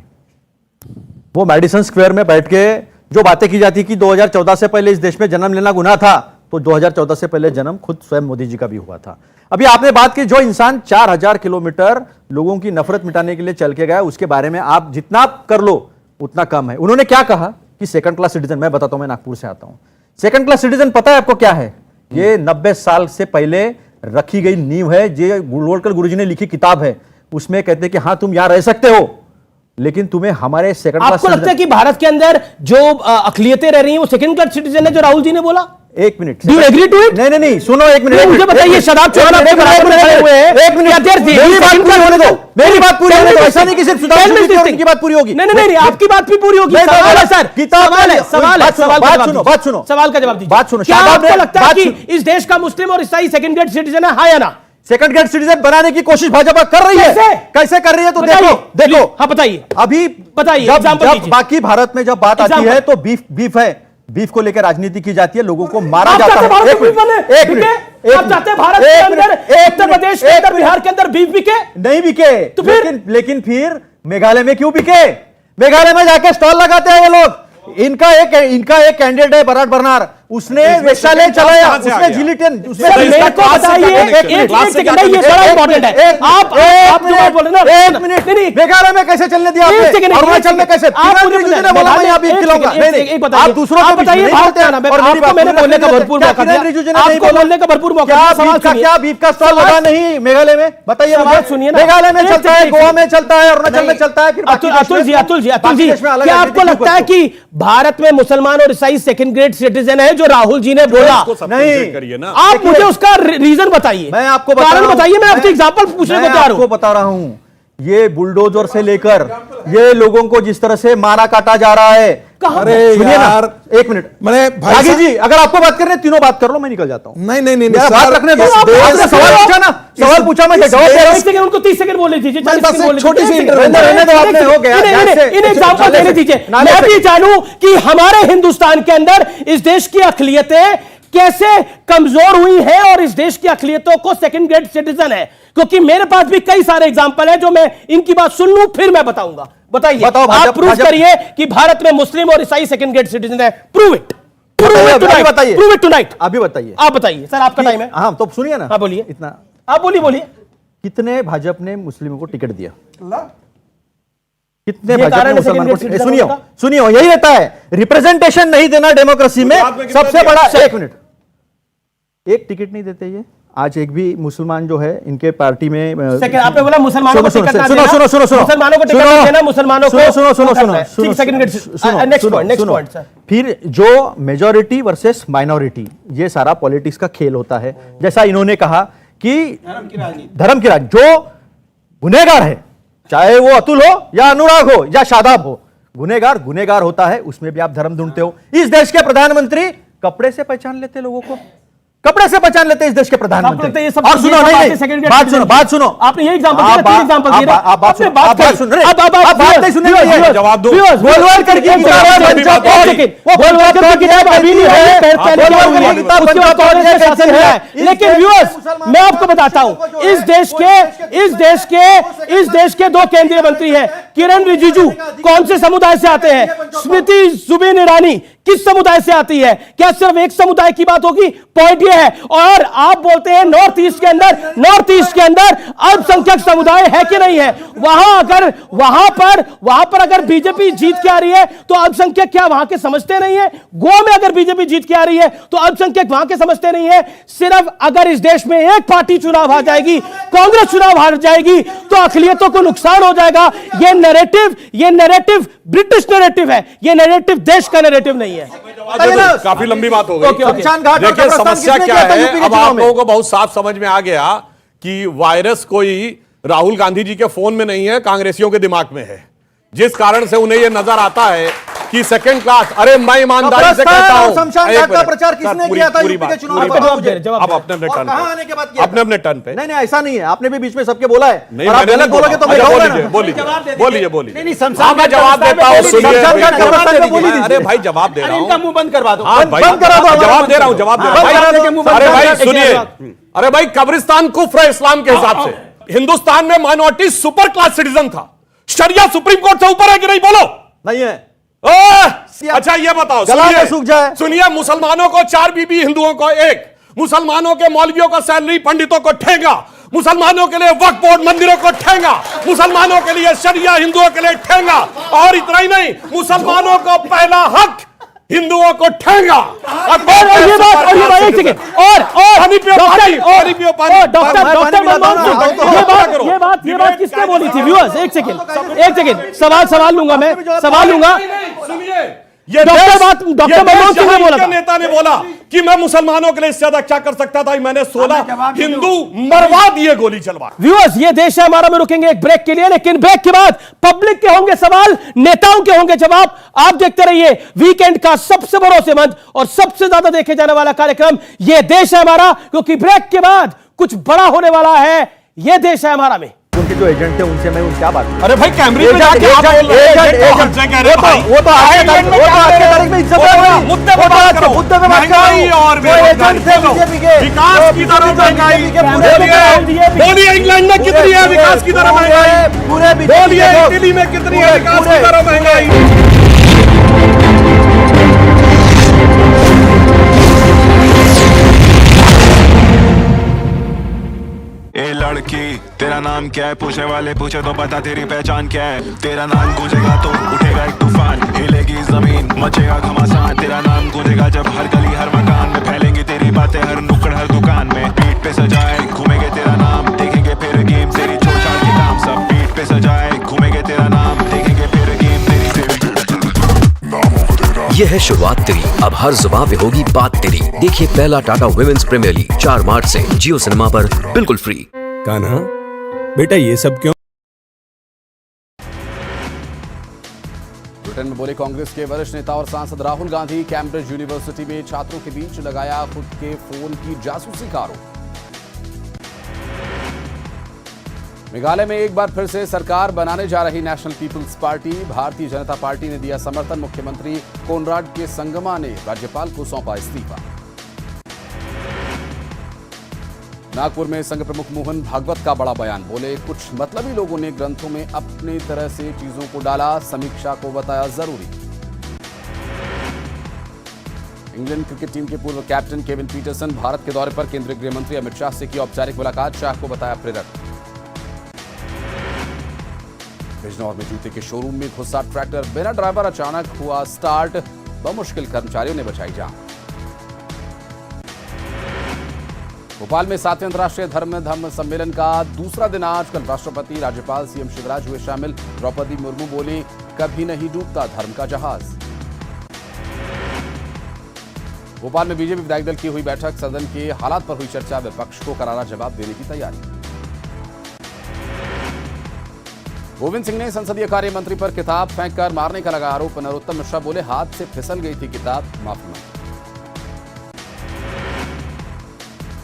वो मेडिसन स्क्वायर में बैठ के जो बातें की जाती कि 2014 से पहले इस देश में जन्म लेना गुनाह था, तो 2014 से पहले जन्म खुद स्वयं मोदी जी का भी हुआ था। अभी आपने बात की, जो इंसान 4000 किलोमीटर लोगों की नफरत मिटाने के लिए चल के गया, उसके बारे में आप जितना कर लो उतना कम है। उन्होंने क्या कहा कि सेकंड क्लास सिटीजन, मैं बताता हूं, मैं नागपुर से आता हूं। सेकंड क्लास सिटीजन पता है आपको क्या है? ये 90 साल से पहले रखी गई नींव है। ये गोलवलकर गुरुजी ने लिखी किताब है, उसमें कहते हैं कि हाँ तुम यहां रह सकते हो, लेकिन तुम्हें हमारे सेकंड क्लास। आपको लगता है कि भारत के अंदर जो अकलियतें रह रही हैं वो सेकंड क्लास सिटीजन है, जो राहुल जी ने बोला? एक minute, do you agree to it? नहीं नहीं, सुनो एक मिनट, मुझे बताइए, शराब चोर आपके बराबर में खड़े हुए हैं, एक मिनट, मेरी बात पूरी होने दो, मेरी बात पूरी होने दो। ऐसा नहीं कि सिर्फ उनकी बात पूरी होगी। नहीं नहीं, आपकी बात भी पूरी होगी। सवाल है सर, सवाल है, सवाल है, बात सुनो, सवाल का जवाब दीजिए। बात सुनो, क्या आपको लगता है कि इस देश का मुस्लिम और ईसाई सेकंड ग्रेड सिटीजन है, हाँ या ना? सेकंड ग्रेड सिटीजन बनाने की कोशिश भाजपा कर रही है। कैसे कर रही है? तो देखो, हाँ बताइए, अभी बताइए, जब बाकी भारत में जब बात आती है तो बीफ है, बीफ को लेकर राजनीति की जाती है, लोगों को मारा जाता है। एक मिनट, आप चाहते हैं भारत के अंदर, उत्तर प्रदेश के अंदर, बिहार के अंदर बीफ बिके? नहीं बिके, तो लेकिन फिर मेघालय में क्यों बिके? मेघालय में जाके स्टॉल लगाते हैं ये लोग। इनका एक कैंडिडेट है बराट बरनार, उसने वेश्यालय चलाया, उसने जिलिटियन, उसने मेरे को बताइए, एक सेकंड, ये बड़ा इंपॉर्टेंट है। आप जो बोल रहे हैं, एक मिनट, मेघालय में कैसे चलने दिया आपने? अरुणाचल में कैसे? आप दूसरों को बताइए, आपको मैंने बोलने का भरपूर मौका दिया, आपको बोलने का भरपूर मौका। क्या बीफ का स्टॉल लगा नहीं मेघालय में? बताइए मुझे। सुनिए, मेघालय में चलता है, गोवा में चलता है, अरुणाचल में चलता है। अतुल जी, क्या आपको लगता है कि भारत में मुसलमान और ईसाई सेकंड ग्रेड सिटीजन है, जो राहुल जी ने बोला? नहीं, आप मुझे उसका रीजन बताइए, मैं आपको कारण बताइए, मैं आपसे एग्जांपल पूछने को तैयार हूं। आपको बता रहा हूं, ये बुलडोजर से लेकर ये लोगों को जिस तरह से मारा काटा जा रहा है। अरे यार, एक मिनट, मैंने भाई जी, अगर आपको बात करनी है, तीनों बात कर लो, मैं निकल जाता हूं। नहीं, बात रखने दो। सवाल पूछा ना, सवाल पूछा, मैं जवाब दे रहा हूं। उनको 30 सेकंड बोलने दीजिए, छोटी सी रहने दो, आपने हो गया। इन एग्जांपल देने दीजिए। मैं भी जानूं कि हमारे हिंदुस्तान के अंदर इस देश की अक़लियतें कैसे कमजोर हुई है और इस देश की अक़लियतों को सेकंड ग्रेड सिटीजन है, क्योंकि मेरे पास भी कई सारे एग्जांपल है जो मैं इनकी बात सुन लूं फिर मैं बताऊंगा। बताइए, आप प्रूव करिए कि भारत में मुस्लिम और ईसाई सेकंड ग्रेड सिटीजन है। प्रूव इट, बताइए, प्रूव इट टुनाइट। अभी बताइए, आप बताइए सर, आपका टाइम है। हाँ तो सुनिए ना। हाँ बोलिए, इतना आप बोलिए। कितने भाजपा ने मुस्लिमों को टिकट दिया? कितने ये कारण है मुसलमान को? second grade सुनिए, यही रहता है, रिप्रेजेंटेशन नहीं देना डेमोक्रेसी में सबसे बड़ा। एक मिनट, एक टिकट नहीं देते ये आज, एक भी मुसलमान जो है इनके पार्टी में। आपने बोला मुसलमानों को टिकट ना देना, सुनो, मुसलमानों को टिकट ना देना, मुसलमानों को सुनो, second grade. Next point sir. फिर जो मेजॉरिटी वर्सेस माइनॉरिटी, ये सारा पॉलिटिक्स का खेल होता है। जैसा इन्होंने कहा कि धर्म की राजनीति, जो गुनहगार है, चाहे वो अतुल हो या अनुराग हो या शादाब हो, गुनहगार होता है, उसमें भी आप धर्म ढूंढते हो। इस देश के प्रधानमंत्री कपड़े से पहचान लेते लोगों को, कपड़े से पहचान लेते इस देश के प्रधानमंत्री। और सुनो, नहीं, बात सुनो, आपने ये एग्जांपल दिया, तीन एग्जांपल दिए, आपने बात सुन रहे, आप बात नहीं सुन रहे, जवाब दो। गोलवालकर की किताब अभी नहीं है, लेकिन व्यूअर्स, मैं आपको बताता हूं, इस देश के दो केंद्रीय मंत्री हैं। किरण रिजिजू कौन से समुदाय से आते हैं? स्मृति जुबिन ईरानी किस समुदाय से आती है? क्या सिर्फ एक समुदाय की बात होगी? पॉइंट ये है। और आप बोलते हैं नॉर्थ ईस्ट के अंदर अल्पसंख्यक समुदाय है कि नहीं है? वहां पर अगर बीजेपी जीत के आ रही है तो अल्पसंख्यक क्या वहां के समझते नहीं है? गोवा में अगर बीजेपी जीत के आ रही है तो अल्पसंख्यक वहां के समझते नहीं है? सिर्फ अगर इस देश में एक पार्टी चुनाव हार जाएगी, कांग्रेस चुनाव हार जाएगी, तो अक़लियतों को नुकसान हो जाएगा। ये नैरेटिव ब्रिटिश नैरेटिव है, ये नैरेटिव देश का नैरेटिव नहीं है। काफी लंबी बात हो गई। देखिए समस्या क्या है, अब आप लोगों को बहुत साफ समझ में आ गया कि वायरस कोई राहुल गांधी जी के फोन में नहीं है, कांग्रेसियों के दिमाग में है, जिस कारण से उन्हें यह नजर आता है कि सेकंड क्लास। अरे मैं ईमानदारी से कहता हूं, शमशान घाट का प्रचार किसने किया था यूपी के चुनाव में? अब अपने टर्न पे नहीं, ऐसा नहीं है, आपने भी बीच में सबके बोला है। नहीं, मैंने नहीं बोला। तो बोलिए। नहीं, मैं जवाब देता हूं, सुनिए। अरे भाई जवाब दे रहा हूं, इनका मुंह बंद करवा दो। बंद करा दो, जवाब दे रहा हूं। अरे भाई सुनिए, अरे भाई कब्रिस्तान कुफ्र है इस्लाम के हिसाब से। हिंदुस्तान में माइनॉरिटी सुपर क्लास सिटीजन था। शरिया सुप्रीम कोर्ट से ऊपर है कि नहीं? बोलो। नहीं है। अच्छा ये बताओ, सूख जाए। सुनिए, मुसलमानों को 4 बीबी, हिंदुओं को 1, मुसलमानों के मौलवियों का सैलरी पंडितों को ठेंगा, मुसलमानों के लिए वक्फ बोर्ड मंदिरों को ठेंगा, मुसलमानों के लिए शरिया हिंदुओं के लिए ठेंगा, और इतना ही नहीं, मुसलमानों को पहला हक हिंदुओं को ठेंगा। और ये बात एक सेकंड डॉक्टर ये बात किसने बोली थी? व्यूअर्स एक सेकंड सवाल लूंगा मैं, सुनिए, डॉक्टर मनमोहन सिंह ने बोला, नेता ने बोला कि मैं मुसलमानों के लिए इससे ज्यादा क्या कर सकता था, मैंने 16 हिंदू मरवा दिए गोली चलवा। व्यूअर्स ये देश है हमारा में रुकेंगे एक ब्रेक के लिए, लेकिन ब्रेक के बाद पब्लिक के होंगे सवाल, नेताओं के होंगे जवाब। आप देखते रहिए वीकेंड का सबसे भरोसेमंद और सबसे ज्यादा देखे जाने वाला कार्यक्रम ये देश है हमारा, क्योंकि ब्रेक के बाद कुछ बड़ा होने वाला है ये देश है हमारा में। उनके जो एजेंट थे उनसे मैं क्या बात करूं? अरे भाई कैमरे पे जाके आप बोल रहे हैं, वो तो आज के तारीख में इज्जत है, मुद्दे पे बात करो, मुद्दे पे बात महंगाई और विकास की तरफ महंगाई बोलिए, इंग्लैंड में कितनी है विकास की तरफ महंगाई, बोलिए इटली में कितनी है विकास की तरफ महंगाई। ए लड़की तेरा नाम क्या है, पूछने वाले पूछे तो बता तेरी पहचान क्या है। तेरा नाम गूंजेगा तो उठेगा एक तूफान, हिलेगी जमीन मचेगा घमासान। तेरा नाम गूंजेगा जब हर गली हर मकान में फैलेंगी तेरी बातें हर नुक्कड़ हर दुकान में। पीठ पे सजाए घूमेंगे तेरा नाम, देखेंगे फिर गेम तेरी छोड़ के काम सब। पीठ पे सजाए घूमेंगे तेरा नाम, देखेंगे फिर गेम तेरी। यह है शुरुआत तेरी, अब हर जुबान पे होगी बात तेरी। देखिए पहला टाटा वुमेन्स प्रीमियर लीग 4 मार्च से जियो सिनेमा पर बिल्कुल फ्री। कान्हा बेटा ये सब क्यों? ब्रिटेन में बोले कांग्रेस के वरिष्ठ नेता और सांसद राहुल गांधी। कैम्ब्रिज यूनिवर्सिटी में छात्रों के बीच लगाया खुद के फोन की जासूसी का आरोप। मेघालय में एक बार फिर से सरकार बनाने जा रही national people's party. Bharatiya Janata party ने दिया समर्थन। मुख्यमंत्री कोनराड के संगमा ने राज्यपाल को सौंपा इस्तीफा। नागपुर में संघ प्रमुख मोहन भागवत का बड़ा बयान। बोले कुछ मतलबी लोगों ने ग्रंथों में अपनी तरह से चीजों को डाला, समीक्षा को बताया जरूरी। इंग्लैंड क्रिकेट टीम के पूर्व कैप्टन केविन पीटरसन भारत के दौरे पर। केंद्रीय गृह मंत्री अमित शाह से की औपचारिक मुलाकात। शाह को बताया प्रेरक। बिजनौर में जूते के शोरूम में घुसा ट्रैक्टर, बिना ड्राइवर अचानक हुआ स्टार्ट, बमुश्किल कर्मचारियों ने बचाई जान। भोपाल में 7वें अंतर्राष्ट्रीय धर्म सम्मेलन का दूसरा दिन आज। कल राष्ट्रपति, राज्यपाल, सीएम शिवराज हुए शामिल। द्रौपदी मुर्मू बोली कभी नहीं डूबता धर्म का जहाज। भोपाल में बीजेपी विधायक दल की हुई बैठक। सदन के हालात पर हुई चर्चा। विपक्ष को करारा जवाब देने की तैयारी। गोविंद सिंह ने संसदीय कार्य मंत्री पर किताब फेंककर मारने का लगा आरोप। नरोत्तम मिश्रा बोले हाथ से फिसल गई थी किताब, माफी मांगी।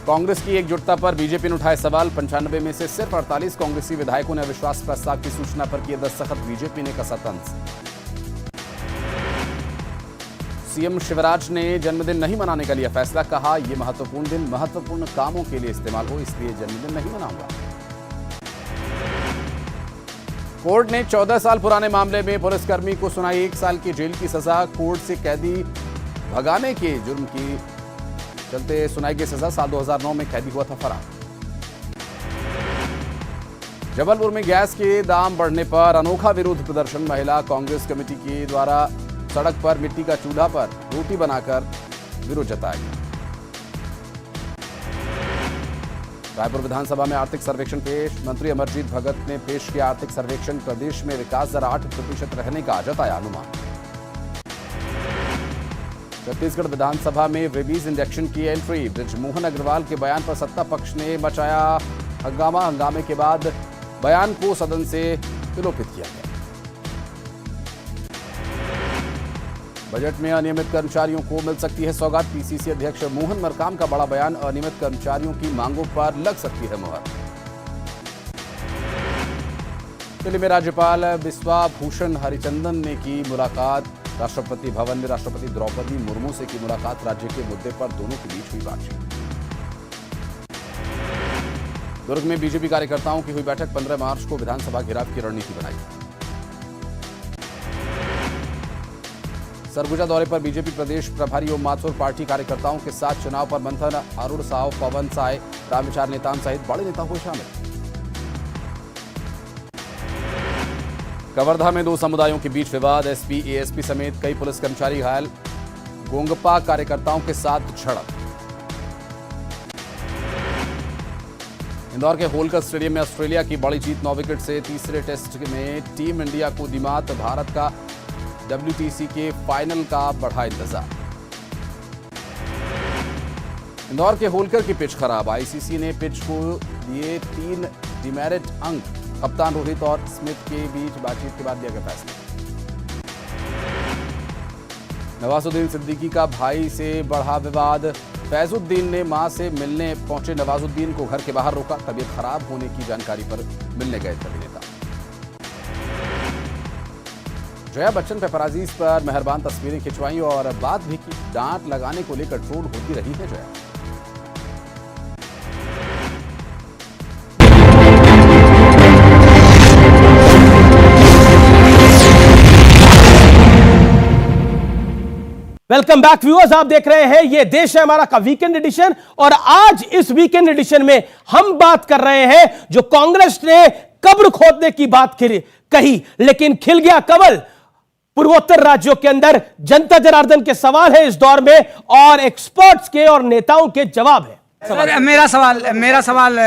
कांग्रेस की एकजुटता पर बीजेपी ने उठाए सवाल। 95 में से सिर्फ 48 कांग्रेसी विधायकों ने अविश्वास प्रस्ताव की सूचना पर किए दस्तखत। बीजेपी ने कसा तंज। सीएम शिवराज ने जन्मदिन नहीं मनाने का लिया फैसला। कहा यह महत्वपूर्ण दिन महत्वपूर्ण कामों के लिए इस्तेमाल हो, इसलिए जन्मदिन नहीं मनाऊंगा। कोर्ट ने 14 साल पुराने मामले में पुलिसकर्मी को सुनाई 1 साल की जेल की सजा। कोर्ट से कैदी भगाने के जुर्म की चलते सुनाई गई सजा। साल 2009 में कैदी हुआ था फरार। जबलपुर में गैस के दाम बढ़ने पर अनोखा विरोध प्रदर्शन। महिला कांग्रेस कमेटी के द्वारा सड़क पर मिट्टी का चूल्हा पर रोटी बनाकर विरोध जताया गया। रायपुर विधानसभा में आर्थिक सर्वेक्षण पेश। मंत्री अमरजीत भगत ने पेश किया आर्थिक सर्वेक्षण। प्रदेश में विकास दर 8% रहने का जताया अनुमान। छत्तीसगढ़ विधानसभा में रेबीज इंजेक्शन की एंट्री। बृजमोहन अग्रवाल के बयान पर सत्ता पक्ष ने मचाया हंगामा। हंगामे के बाद बयान को सदन से विलोपित किया गया। बजट में अनियमित कर्मचारियों को मिल सकती है सौगात। पीसीसी अध्यक्ष मोहन मरकाम का बड़ा बयान। अनियमित कर्मचारियों की मांगों पर लग सकती है मुहर। दिल्ली में राज्यपाल बिस्वा भूषण हरिचंदन ने की मुलाकात। राष्ट्रपति भवन में राष्ट्रपति द्रौपदी मुर्मू से की मुलाकात। राज्य के मुद्दे पर दोनों के बीच हुई बातचीत। दुर्ग में बीजेपी कार्यकर्ताओं की हुई बैठक। 15 मार्च को विधानसभा घेराव की रणनीति बनाई। सरगुजा दौरे पर बीजेपी प्रदेश प्रभारी ओम माथुर पार्टी कार्यकर्ताओं के साथ चुनाव पर मंथन। अरुण साव, पवन साय, रामविचार नेतान सहित बड़े नेता हुए शामिल। कवर्धा में दो समुदायों के बीच विवाद, एसपी, एएसपी समेत कई पुलिस कर्मचारी घायल। गोंगपा कार्यकर्ताओं के साथ झड़प। इंदौर के होलकर स्टेडियम में ऑस्ट्रेलिया की बड़ी जीत, 9 विकेट से। तीसरे टेस्ट में टीम इंडिया को दी मात। भारत का WTC के फाइनल का बढ़ा इंतजार। इंदौर के होलकर की पिच खराब, आईसीसी ने पिच को दिए 3 डिमेरिट अंक। कप्तान रोहित और स्मिथ के बीच बातचीत के बाद लिया गया फैसला। नवाजुद्दीन सिद्दीकी का भाई से बढ़ा विवाद। फैजुद्दीन ने मां से मिलने पहुंचे नवाजुद्दीन को घर के बाहर रोका। तबीयत खराब होने की जानकारी पर मिलने गए थे अभिनेता। जया बच्चन पेपराजीज पर मेहरबान तस्वीरें खिंचवाई और बात भी की। डांट लगाने को लेकर ट्रोल होती रही है जया। वेलकम बैक व्यूअर्स, आप देख रहे हैं ये देश है हमारा का वीकेंड एडिशन। और आज इस वीकेंड एडिशन में हम बात कर रहे हैं जो कांग्रेस ने कब्र खोदने की बात कही, लेकिन खिल गया कमल। पूर्वोत्तर राज्यों के अंदर जनता जनार्दन के सवाल है इस दौर में और एक्सपर्ट्स के और नेताओं के जवाब है। सर, मेरा सवाल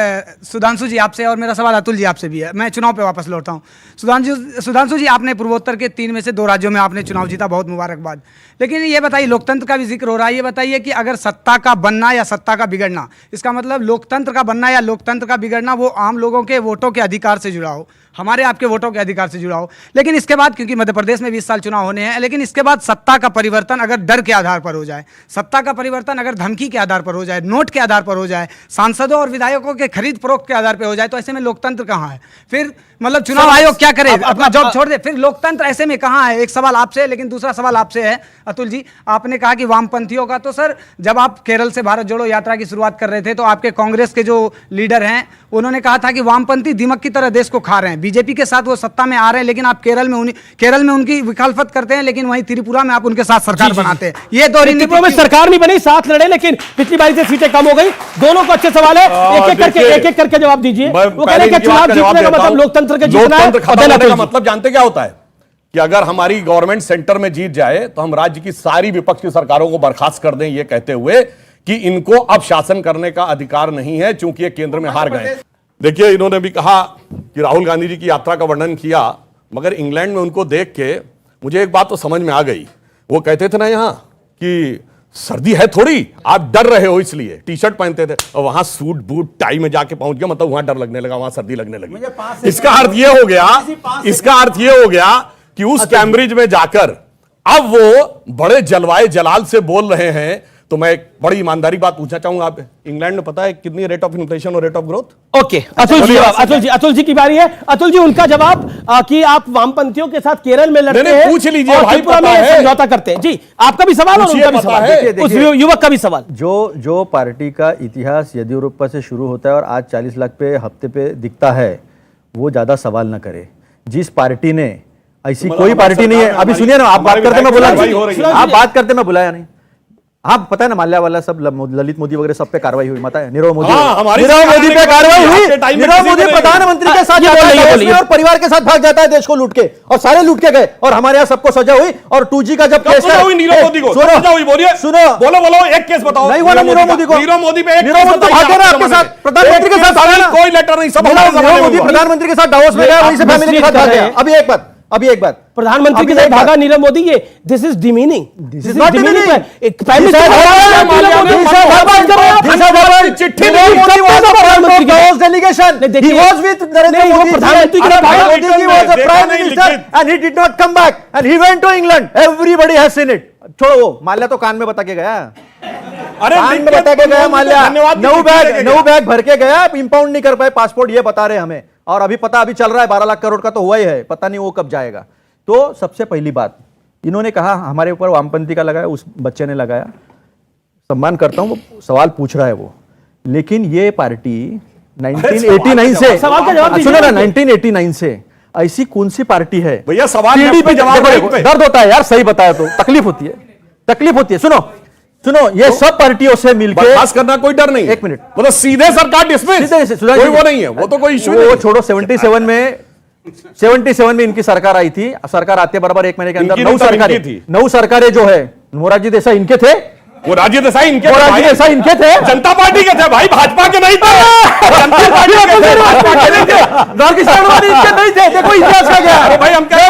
सुधांशु जी आपसे और मेरा सवाल अतुल जी आपसे भी है। मैं चुनाव पे वापस लौटता हूँ। सुधांशु जी, आपने पूर्वोत्तर के 3 में से 2 राज्यों में आपने चुनाव जीता, बहुत मुबारकबाद। लेकिन ये बताइए, लोकतंत्र का भी जिक्र हो रहा है, ये बताइए कि अगर सत्ता का बनना या सत्ता का बिगड़ना, इसका मतलब लोकतंत्र का बनना या लोकतंत्र का बिगड़ना वो आम लोगों के वोटों के अधिकार से जुड़ा हो, हमारे आपके वोटों के अधिकार से जुड़ा हो। लेकिन इसके बाद, क्योंकि मध्य प्रदेश में 20 साल चुनाव होने हैं, लेकिन इसके बाद सत्ता का परिवर्तन अगर डर के आधार पर हो जाए, सत्ता का परिवर्तन अगर धमकी के आधार पर हो जाए, नोट के आधार पर हो जाए, सांसदों और विधायकों के खरीद फरोख्त के आधार पर हो जाए, तो ऐसे में लोकतंत्र कहाँ है? फिर मतलब चुनाव आयोग क्या करे? अपना जॉब छोड़ दे। फिर लोकतंत्र ऐसे में कहाँ है? एक सवाल आपसे, लेकिन दूसरा सवाल आपसे है अतुल जी। आपने कहा कि वामपंथियों का, तो सर जब आप केरल से भारत जोड़ो यात्रा की शुरुआत कर रहे थे तो आपके कांग्रेस के जो लीडर हैं उन्होंने कहा था कि वामपंथी दीमक की तरह देश को खा रहे हैं, बीजेपी के साथ वो सत्ता में आ रहे हैं, लेकिन आप केरल में उनकी विखालफत करते हैं, लेकिन वहीं त्रिपुरा में आप उनके साथ सरकार बनाते हैं। ये दो त्रिपुरा में सरकार नहीं बनी, साथ लड़े, लेकिन पिछली बारी से सीटें कम हो गई। दोनों को अच्छे सवाल है, एक एक करके जवाब दीजिए। वो कह रहे हैं कि चुनाव जीतने का मतलब लोकतंत्र के जीतना है। का मतलब जानते क्या होता है कि अगर हमारी गवर्नमेंट सेंटर में जीत जाए तो हम राज्य की सारी विपक्ष की सरकारों को बर्खास्त कर दें, ये कहते हुए कि इनको अब शासन करने का अधिकार नहीं है क्योंकि ये केंद्र में हार गए। देखिए, इन्होंने भी कहा कि राहुल गांधी जी की यात्रा का वर्णन किया, मगर इंग्लैंड में उनको देख के मुझे एक बात तो समझ में आ गई। वो कहते थे ना यहां कि सर्दी है थोड़ी, आप डर रहे हो इसलिए टी शर्ट पहनते थे, और वहां सूट बूट टाई में जाके पहुंच गया, मतलब वहां डर लगने लगा, वहां सर्दी लगने लगी। इसका अर्थ ये हो गया कि उस कैम्ब्रिज में जाकर अब वो बड़े जलवाए जलाल से बोल रहे हैं। तो मैं एक बड़ी ईमानदारी बात पूछना चाहूंगा, आप इंग्लैंड में पता है कितनी रेट ऑफ इन्फ्लेशन और rate of growth? Okay, Atul ji की बारी है। अतुल जी, उनका जवाब कि आप वामपंथियों के साथ केरल में लड़ते हैं, पूछ लीजिए, और त्रिपुरा में समझौता करते हैं। जी, आपका भी सवाल और उनका भी सवाल, उस युवक का भी सवाल। जो पार्टी का इतिहास येदियुरप्पा से शुरू होता है और आज 40 लाख पे हफ्ते पे दिखता है, वो ज्यादा सवाल न करे। जिस पार्टी ने ऐसी कोई पार्टी नहीं है, अभी सुनिए ना, आप बात करते मैं बुलाया नहीं। आप पता है ना, माल्या वाला सब ललित मोदी वगैरह सब पे कार्रवाई हुई, पता है? नीरव मोदी पे कार्रवाई हुई। नीरव मोदी प्रधानमंत्री के साथ जाता है और परिवार के साथ भाग जाता है देश को लूट के, और सारे लूट के गए, और हमारे यहाँ सबको सजा हुई। और 2G का जब केस है, नीरव मोदी को सुनो, बोलो एक केस बताओ। नहीं बोला नीरव मोदी को, नीरव मोदी पे भागे ना आपके साथ, प्रधानमंत्री के साथ कोई लेटर नहीं, सब नीरव मोदी प्रधानमंत्री के साथ डावोस में गया, वहीं से फैमिली के साथ भाग गया। अभी एक बात प्रधानमंत्री के साथ भागा नीरव मोदी, ये this is demeaning, this is not demeaning. छोड़ो, वो माल्या तो कान में बता के गया, कान में बता के गया माल्या, 9 बैग भर के गया, इंपाउंड नहीं कर पाए पासपोर्ट, ये बता रहे हमें। और अभी चल रहा है 12 लाख करोड़ का तो हुआ ही है, पता नहीं वो कब जाएगा। तो सबसे पहली बात इन्होंने कहा हमारे ऊपर वामपंथी का लगाया, उस बच्चे ने लगाया, सम्मान करता हूं, वो सवाल पूछ रहा है वो। लेकिन ये पार्टी 1989 से, सुनो ना, 1989 से ऐसी कौन सी पार्टी है भैया सवाल टीडीपी जवाब दर्द होता है यार, सही बताया तो तकलीफ होती है, तकलीफ होती है। सुनो सुनो, ये सब पार्टियों से मिलकर बर्खास्त करना कोई डर नहीं, एक मिनट, मतलब सीधे सरकार डिसमिस, कोई वो नहीं है, वो तो कोई इश्यू नहीं। वो छोड़ो, 77 में इनकी सरकार आई थी, सरकार आते बराबर 1 महीने के अंदर 9 सरकारें जो है मोरारजी देसाई इनके थे, मोरारजी देसाई इनके थे, जनता पार्टी के थे भाई, भाजपा के नहीं थे, जनता पार्टी के थे, भाजपा के नहीं थे, इनके नहीं थे। देखो इतिहास का क्या, अरे भाई हम क्या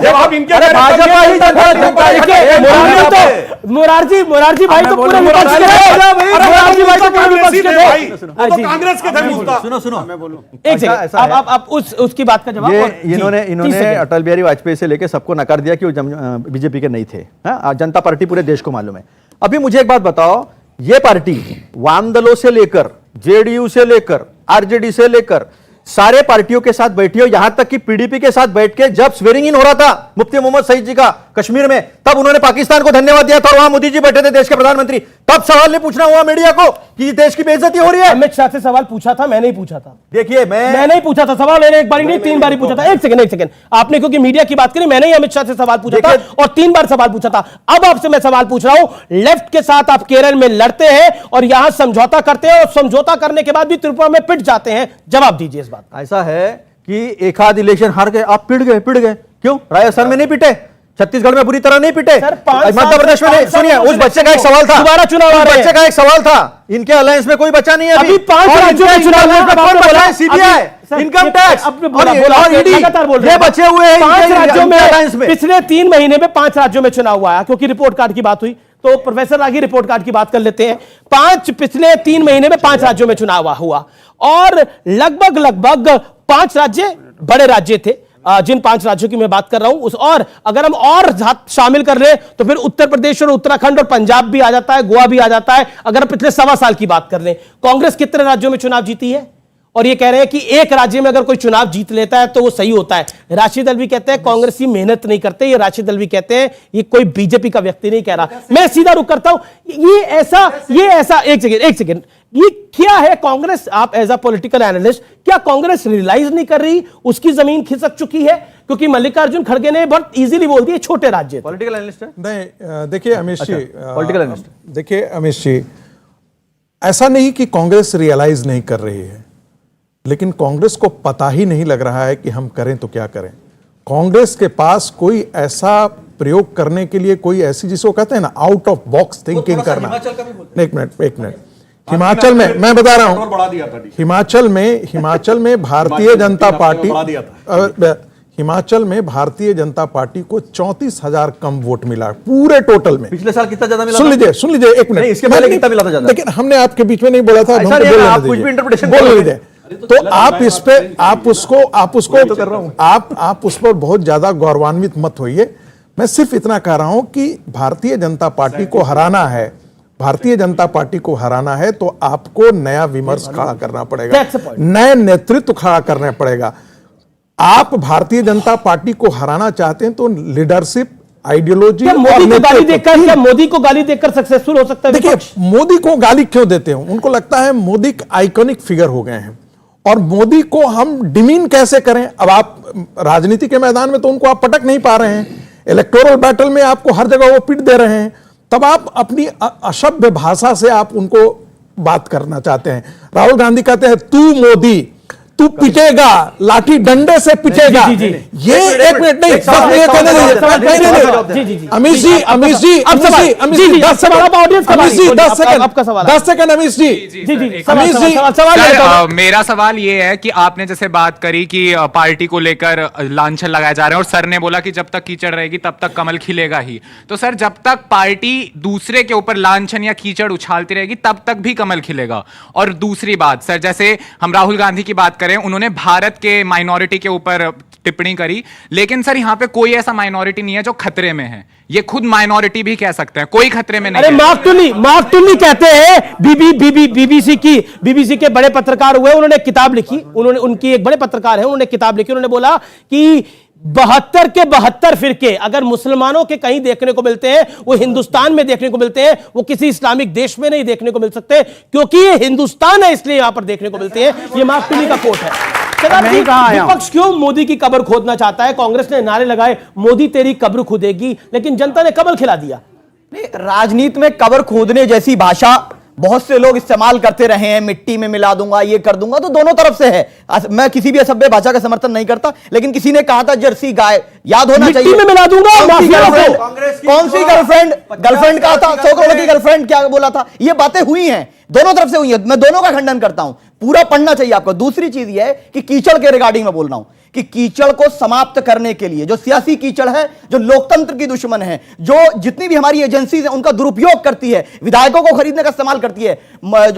जब आप इनके भाजपा ही मोरारजी भाई तो पूरे विपक्ष के थे, मोरारजी भाई तो पूरे विपक्ष के थे, कांग्रेस के थे। सुनो सुनो, मैं बोलूं एक सेकंड, आप उसकी बात का जवाब। इन्होंने अटल बिहारी वाजपेयी से लेकर सबको नकार दिया कि वो बीजेपी के नहीं थे। जनता पार्टी पूरे देश को मालूम है। अभी मुझे एक बात बताओ, ये पार्टी वाम दलों से लेकर जेडीयू से लेकर आरजेडी से लेकर सारे पार्टियों के साथ बैठी हो, यहां तक कि पीडीपी के साथ बैठ के जब स्वेरिंग इन हो रहा था मुफ्ती मोहम्मद सईद जी का कश्मीर में, तब उन्होंने पाकिस्तान को धन्यवाद दिया था और वहां मोदी जी बैठे थे देश के प्रधानमंत्री, तब सवाल नहीं पूछना हुआ मीडिया को कि देश की बेइज्जती हो रही है। अमित शाह से सवाल पूछा था, मैं नहीं पूछा था। देखिए मैं नहीं पूछा था सवाल, मैंने एक बार नहीं 3 बार पूछा था। एक सेकंड, आपने क्योंकि मीडिया की बात करी, मैंने ही अमित शाह से सवाल पूछा था और 3 बार सवाल पूछा था। अब आपसे मैं सवाल पूछ रहा हूं, लेफ्ट के साथ आप केरल में लड़ते हैं और यहां समझौता करते हैं और समझौता करने के बाद भी त्रिपुरा में पिट जाते हैं, जवाब दीजिए इस बात। ऐसा है कि एक आध इलेक्शन हार गए, आप पिट गए, क्यों? राजस्थान में नहीं पिटे, छत्तीसगढ़ में बुरी तरह नहीं पिटे, मध्य प्रदेश में नहीं। सुनिए, उस बच्चे का एक सवाल था, दोबारा चुनाव आ रहे हैं, बच्चे का एक सवाल था, इनके अलायंस में कोई बच्चा नहीं है अभी 5 राज्यों में चुनाव हुआ, सीबीआई, इनकम टैक्स लगातार बोल रहे हैं, बचे हुए हैं 5 राज्यों में। पिछले 3 महीने में 5 राज्यों में चुनाव हुआ है, क्योंकि रिपोर्ट कार्ड की बात हुई तो प्रोफेसर रागी रिपोर्ट कार्ड की बात कर लेते हैं। पिछले 3 महीने में 5 राज्यों में चुनाव हुआ और लगभग 5 राज्य बड़े राज्य थे, जिन 5 राज्यों की मैं बात कर रहा हूं उस, और अगर हम और शामिल कर लें तो फिर उत्तर प्रदेश और उत्तराखंड और पंजाब भी आ जाता है, गोवा भी आ जाता है। अगर पिछले 1.25 साल की बात कर लें, कांग्रेस कितने राज्यों में चुनाव जीती है? और ये कह रहे हैं कि एक राज्य में अगर कोई चुनाव जीत लेता है तो वो सही होता है। राष्ट्रीय दल भी कहते हैं कांग्रेस की मेहनत नहीं करते, ये राष्ट्रीय दल भी कहते हैं ये कोई बीजेपी का व्यक्ति नहीं कह रहा। मैं सीधा रुख करता हूं, ये ऐसा एक सेकंड, ये क्या है कांग्रेस? आप एज अ पॉलिटिकल एनालिस्ट, क्या कांग्रेस रियलाइज नहीं कर रही उसकी जमीन खिसक चुकी है? क्योंकि मल्लिकार्जुन खड़गे ने बहुत इजीली बोल दिया छोटे राज्य। पॉलिटिकल एनालिस्ट है? नहीं, देखिए अमित जी, पॉलिटिकल एनालिस्ट, देखिए अमित जी, ऐसा नहीं कि कांग्रेस रियलाइज नहीं कर रही है, लेकिन कांग्रेस को पता ही नहीं लग रहा है कि हम करें तो क्या करें। कांग्रेस के पास कोई ऐसा प्रयोग करने के लिए, कोई ऐसी जिसको कहते हैं ना आउट ऑफ बॉक्स थिंकिंग करना। एक मिनट, हिमाचल में मैं बता रहा हूं, हिमाचल में भारतीय जनता पार्टी, हिमाचल में भारतीय जनता पार्टी को 34,000 कम वोट मिला पूरे टोटल में। पिछले साल कितना ज्यादा मिला? सुन लीजिए एक मिनट, इसके पहले कितना मिला था ज्यादा? लेकिन हमने आपके बीच में नहीं बोला था, आप कुछ भी इंटरप्रिटेशन बोल लीजिए। तो आप इस पे आप उसको तो कर रहा हूं, आप उस पर बहुत ज्यादा गौरवान्वित मत होइए। मैं सिर्फ इतना कह रहा हूं कि भारतीय जनता पार्टी को हराना है, भारतीय जनता पार्टी को हराना है तो आपको नया विमर्श खड़ा करना पड़ेगा, नए नेतृत्व खड़ा करना पड़ेगा। आप भारतीय जनता पार्टी को हराना चाहते हैं तो लीडरशिप, आइडियोलॉजी, मोदी को गाली देकर सक्सेसफुल हो सकता है? देखिए, मोदी को गाली क्यों देते हैं? उनको लगता है मोदी आइकॉनिक फिगर हो गए हैं और मोदी को हम डिमीन कैसे करें। अब आप राजनीति के मैदान में तो उनको आप पटक नहीं पा रहे हैं, इलेक्टोरल बैटल में आपको हर जगह वो पीट दे रहे हैं, तब आप अपनी असभ्य भाषा से आप उनको बात करना चाहते हैं। राहुल गांधी कहते हैं तू मोदी, तू पिटेगा, लाठी डंडे से पिटेगा। ये एक मिनट नहीं, अमित जी 10 सेकंड अमित जी। मेरा सवाल ये है कि आपने जैसे बात करी कि पार्टी को लेकर लांछन लगाए जा रहे हैं और सर ने बोला कि जब तक कीचड़ रहेगी तब तक कमल खिलेगा ही। तो सर, जब तक पार्टी दूसरे के ऊपर लांछन या कीचड़ उछालती रहेगी तब तक भी कमल खिलेगा। और दूसरी बात सर, जैसे हम राहुल गांधी की बात करें, उन्होंने भारत के माइनॉरिटी के ऊपर टिप्पणी करी, लेकिन सर यहाँ पे कोई ऐसा माइनॉरिटी नहीं है जो खतरे में है। ये खुद माइनॉरिटी भी कह सकते हैं, कोई खतरे में नहीं। अरे मार्क टुली कहते हैं, बीबीसी के बड़े पत्रकार हुए, उन्होंने किताब लिखी, उनकी एक बड़े पत्रकार है, उन्होंने किताब लिखी, उन्होंने बोला कि 72 के 72 फिरके अगर मुसलमानों के कहीं देखने को मिलते हैं वो हिंदुस्तान में देखने को मिलते हैं, वो किसी इस्लामिक देश में नहीं देखने को मिल सकते, क्योंकि ये हिंदुस्तान है इसलिए यहां पर देखने को मिलते हैं। ये मार्क टुली का कोट है। सरदार मैं जी, ही कहाँ आया हूं? विपक्ष क्यों मोदी की कब्र खोदना चाहता है? कांग्रेस ने नारे लगाए मोदी तेरी कब्र खुदेगी, लेकिन जनता ने कब्र खिला दिया। नहीं, राजनीति में कब्र खोदने जैसी भाषा बहुत से लोग इस्तेमाल करते रहे हैं, मिट्टी में मिला दूंगा, ये कर दूंगा, तो दोनों तरफ से है। मैं किसी भी असभ्य भाषा का समर्थन नहीं करता, लेकिन किसी ने कहा था जर्सी गाय, याद होना चाहिए। मिट्टी में मिला दूंगा, कौन सी गर्लफ्रेंड कहा था? 100 करोड़ की गर्लफ्रेंड क्या बोला था? ये बातें हुई हैं, दोनों तरफ से हुई है, मैं दोनों का खंडन करता हूं, पूरा पढ़ना चाहिए आपको। दूसरी चीज यह है कि कीचड़ के रिगार्डिंग में बोल रहा हूं कि कीचड़ को समाप्त करने के लिए जो सियासी कीचड़ है, जो लोकतंत्र की दुश्मन है, जो जितनी भी हमारी एजेंसीज हैं उनका दुरुपयोग करती है, विधायकों को खरीदने का इस्तेमाल करती है,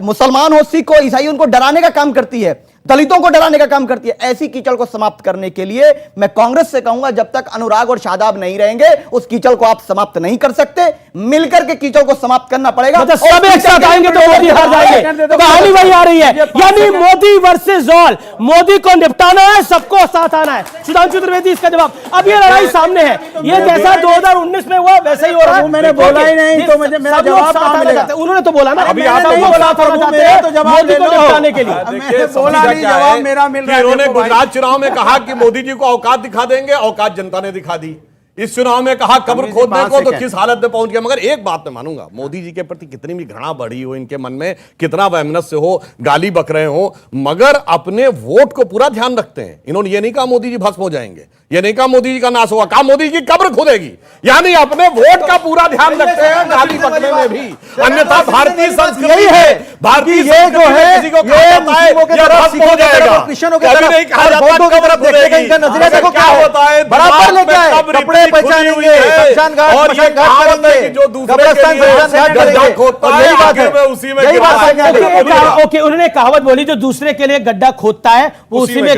मुसलमान हो, सिख हो, ईसाई, उनको डराने का काम करती है, दलितों को डराने का काम करती है, ऐसी कीचड़ को समाप्त करने के लिए मैं कांग्रेस से कहूंगा जब तक अनुराग और शादाब नहीं रहेंगे उस कीचड़ को आप समाप्त नहीं कर सकते, मिलकर के कीचड़ को समाप्त करना पड़ेगा। सब एक साथ आएंगे तो मोदी हार जाएंगे, तो कहानी वही आ रही है, यानी मोदी वर्सेस ऑल, मोदी को निपटाना है, सबको साथ आना है। सुधांशु त्रिवेदी इसका जवाब, अब ये लड़ाई सामने है, ये जैसा 2019 में हुआ वैसे ही हो रहा है। मैंने बोला ही नहीं तो मुझे मेरा जवाब कहां मिलेगा? उन्होंने तो बोला ना, अभी आप नहीं बोला था, मोदी को निपटाने के लिए बोला जवाब मेरा मिल रहा है। इन्होंने गुजरात चुनाव में कहा कि मोदी जी को औकात दिखा देंगे, औकात जनता ने दिखा दी। इस चुनाव में कहा कब्र खोदने को, तो किस हालत में पहुंच गया। मगर एक बात मैं मानूंगा, मोदी जी के प्रति कितनी भी घृणा बढ़ी हो, इनके मन में कितना वैमनस्य हो, गाली बक रहे हो, मगर अपने वोट को पूरा ध्यान रखते हैं। इन्होंने ये नहीं कहा मोदी जी भस्म हो जाएंगे, ये नहीं कहा मोदी जी का नाश होगा, कहा मोदी जी की कब्र खुदेगी, यानी अपने वोट का पूरा ध्यान रखते हैं गाली बकने में भी। अन्यथा भारतीय संस्कृति है, भारतीय ये जो है किसी को कहा जाता है ये भस्म हो जाएगा, क्रिश्चियनों के कभी नहीं कहा जाता कब्र खुदेगी। इनका नजरिया देखो क्या होता है, बराबर लेके आए, कपड़े पहचानेंगे, शमशान घाट और ये कहावत है कि जो दूसरे के लिए गड्ढा खोदता है आखिर में उसी में गिरता है। ओके, उन्होंने कहावत बोली जो दूसरे के लिए गड्ढा खोदता है वो उसी में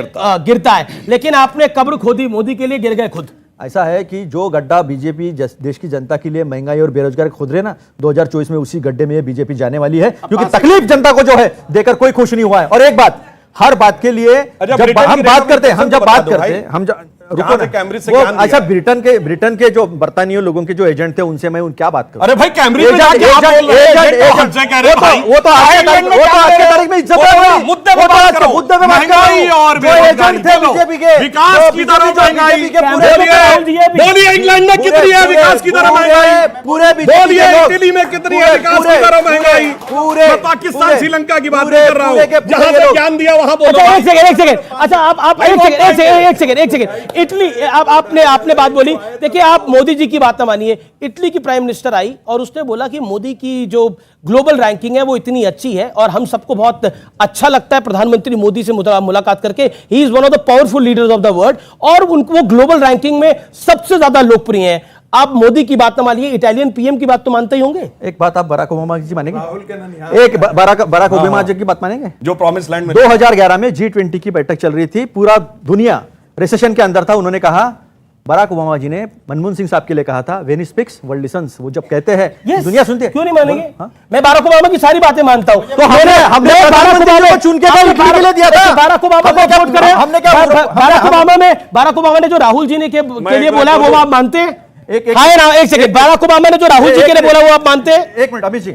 गिरता है, लेकिन आपने कब्र खोदी, मोदी के लिए गिर गए खुद। ऐसा है कि जो गड्ढा बीजेपी देश की जनता के लिए महंगाई और बेरोजगारी खोद रहे ना, 2024 में उसी गड्ढे में ये बीजेपी जाने वाली है, क्योंकि तकलीफ जनता को जो है देकर कोई खुश नहीं हुआ है। और एक बात, हर बात के लिए जब हम बात करते हैं, अच्छा, ब्रिटेन के जो बर्तानियों लोगों के जो एजेंट थे उनसे मैं क्या बात करूं? अरे भाई कैम्ब्रिज में जाके आप बोल रहे हैं, वो तो आज के तारीख में इज्जत है, मुद्दे पे बात करो, मुद्दे पे बात महंगाई और एजेंट थे बीजेपी के, विकास की दर महंगाई, बोलिए इंग्लैंड में कितनी है विकास की दर महंगाई, पूरे बोलिए इटली में कितनी है विकास की दर महंगाई, पूरे पाकिस्तान श्रीलंका की बात कर रहा हूं, जहां से ज्ञान दिया वहां बोलो। एक सेकंड, अच्छा आप एक सेकंड, इटली आपने बात बोली, देखिए आप मोदी जी की बात ना मानिए, इटली की प्राइम मिनिस्टर आई और उसने बोला कि मोदी की जो ग्लोबल रैंकिंग है वो इतनी अच्छी है और हम सबको बहुत अच्छा लगता है प्रधानमंत्री मोदी से मुलाकात करके, he is one of the powerful leaders of the world, और उनको वो ग्लोबल रैंकिंग में सबसे ज्यादा लोकप्रिय हैं। आप मोदी की बात ना मानिए, इटालियन पीएम की बात तो मानते ही होंगे। एक बात आप बराक ओबामा जी मानेंगे? एक बराक ओबामा जी की बात मानेंगे? जो प्रॉमिस लैंड में 2011 में G20 की बैठक चल रही थी, पूरा दुनिया रिसेशन के अंदर था, उन्होंने कहा, बराक ओबामा जी ने मनमोहन सिंह साहब के लिए कहा था, when he speaks world lessons, वो जब कहते हैं दुनिया सुनती है। क्यों नहीं मानेंगे? मैं बराक ओबामा की सारी बातें मानता हूं, तो हमने बराक ओबामा को चुन के दिया था, बराक ओबामा को वोट करें, हमने क्या बराक ओबामा ने जो राहुल जी ने के लिए बोला वो आप मानते हैं? एक सेकंड, बराक ओबामा ने जो राहुल जी के लिए बोला वो आप मानते हैं? एक मिनट अमित जी,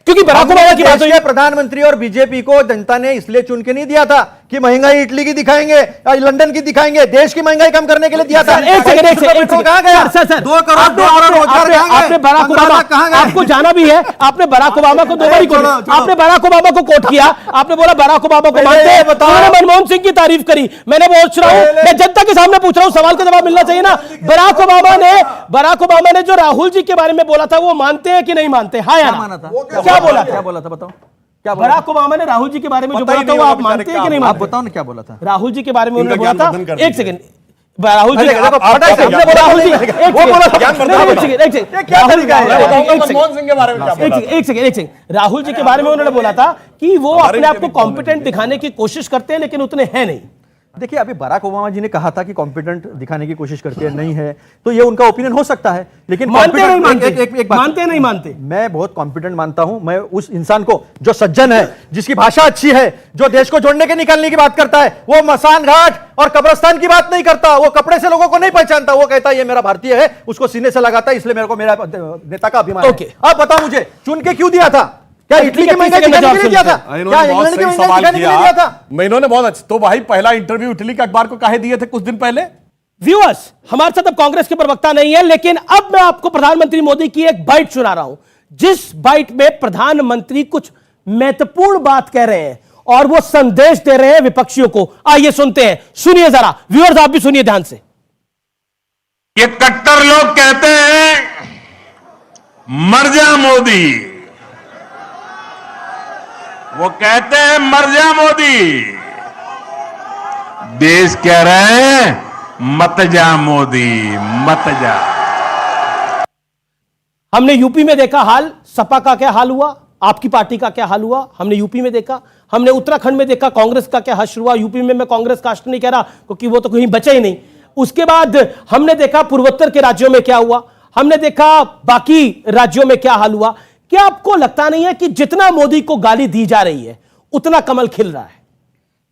क्योंकि बराक ओबामा की बात हुई है, प्रधानमंत्री और बीजेपी को जनता ने इसलिए चुन के नहीं दिया था कि महंगाई इटली की दिखाएंगे, लंदन की दिखाएंगे, देश की महंगाई कम करने के लिए दिया था। एक सेकंड, कहां गया? सर 2 करोड़ आपने बराक ओबामा, आपको जाना भी है, आपने बराक ओबामा को 2 बार कोट, आपने बराक ओबामा को कोट किया, आपने बोला बराक ओबामा को मानते हैं, उन्होंने मनमोहन सिंह की तारीफ करी। मैंने पूछ रहा हूं, मैं जनता के सामने पूछ रहा हूं, सवाल का जवाब मिलना चाहिए ना। बराक ओबामा ने जो राहुल जी के बारे में बोला था वो मानते हैं कि नहीं मानते? हाँ या ना? क्या बोला था बताओ? क्या बराक ओबामा ने राहुल जी के बारे में जो बोला था वो आप मानते हैं कि नहीं मानते? आप बताओ ना क्या बोला था राहुल जी के बारे में? उन्होंने बोला था, एक सेकंड, राहुल जी राहुल जी के बारे में उन्होंने बोला था कि वो अपने आप को कॉम्पिटेंट दिखाने की कोशिश करते हैं लेकिन उतने हैं नहीं। देखिए, अभी बराक ओबामा जी ने कहा था कि कॉम्पिटेंट दिखाने की कोशिश करते हैं, नहीं है, तो ये उनका ओपिनियन हो सकता है, लेकिन मानते नहीं मानते, मैं बहुत कॉम्पिटेंट मानता हूं। मैं उस इंसान को जो सज्जन है, जिसकी भाषा अच्छी है, जो देश को जोड़ने के निकालने की बात करता है, वो मसान घाट और कब्रिस्तान की बात नहीं करता, वो कपड़े से लोगों को नहीं पहचानता, वो कहता है ये मेरा भारतीय है, उसको सीने से लगाता है, इसलिए मेरे को मेरा नेता का अभिमान है। अब बताओ मुझे चुन के क्यों दिया था? क्या इटली की महंगाई दिखाने के लिए दिया था? क्या इन्होंने बहुत इंग्लैंड की सही महंगाई सवाल दिखाने के लिए दिया था? किया। इन्होंने बहुत अच्छा, तो भाई पहला इंटरव्यू इटली के अखबार को काहे दिए थे कुछ दिन पहले? व्यूअर्स, हमारे साथ अब कांग्रेस के प्रवक्ता नहीं है, लेकिन अब मैं आपको प्रधानमंत्री मोदी की एक बाइट सुना रहा हूं, जिस बाइट में प्रधानमंत्री कुछ महत्वपूर्ण बात कह रहे हैं और वो संदेश दे रहे हैं विपक्षियों को। आइए सुनते हैं, सुनिए जरा व्यूअर्स, आप भी सुनिए ध्यान से। ये कट्टर लोग कहते हैं मर जा मोदी, वो कहते हैं मर जा मोदी, देश कह रहे हैं मत जा मोदी, मत जा। हमने यूपी में देखा हाल, सपा का क्या हाल हुआ, आपकी पार्टी का क्या हाल हुआ, हमने यूपी में देखा। हमने उत्तराखंड में देखा कांग्रेस का क्या हश्र हुआ। यूपी में मैं कांग्रेस का हश्र नहीं कह रहा क्योंकि वो तो कहीं बचा ही नहीं। उसके बाद हमने देखा पूर्वोत्तर के राज्यों में क्या हुआ, हमने देखा बाकी राज्यों में क्या हाल हुआ। क्या आपको लगता नहीं है कि जितना मोदी को गाली दी जा रही है उतना कमल खिल रहा है?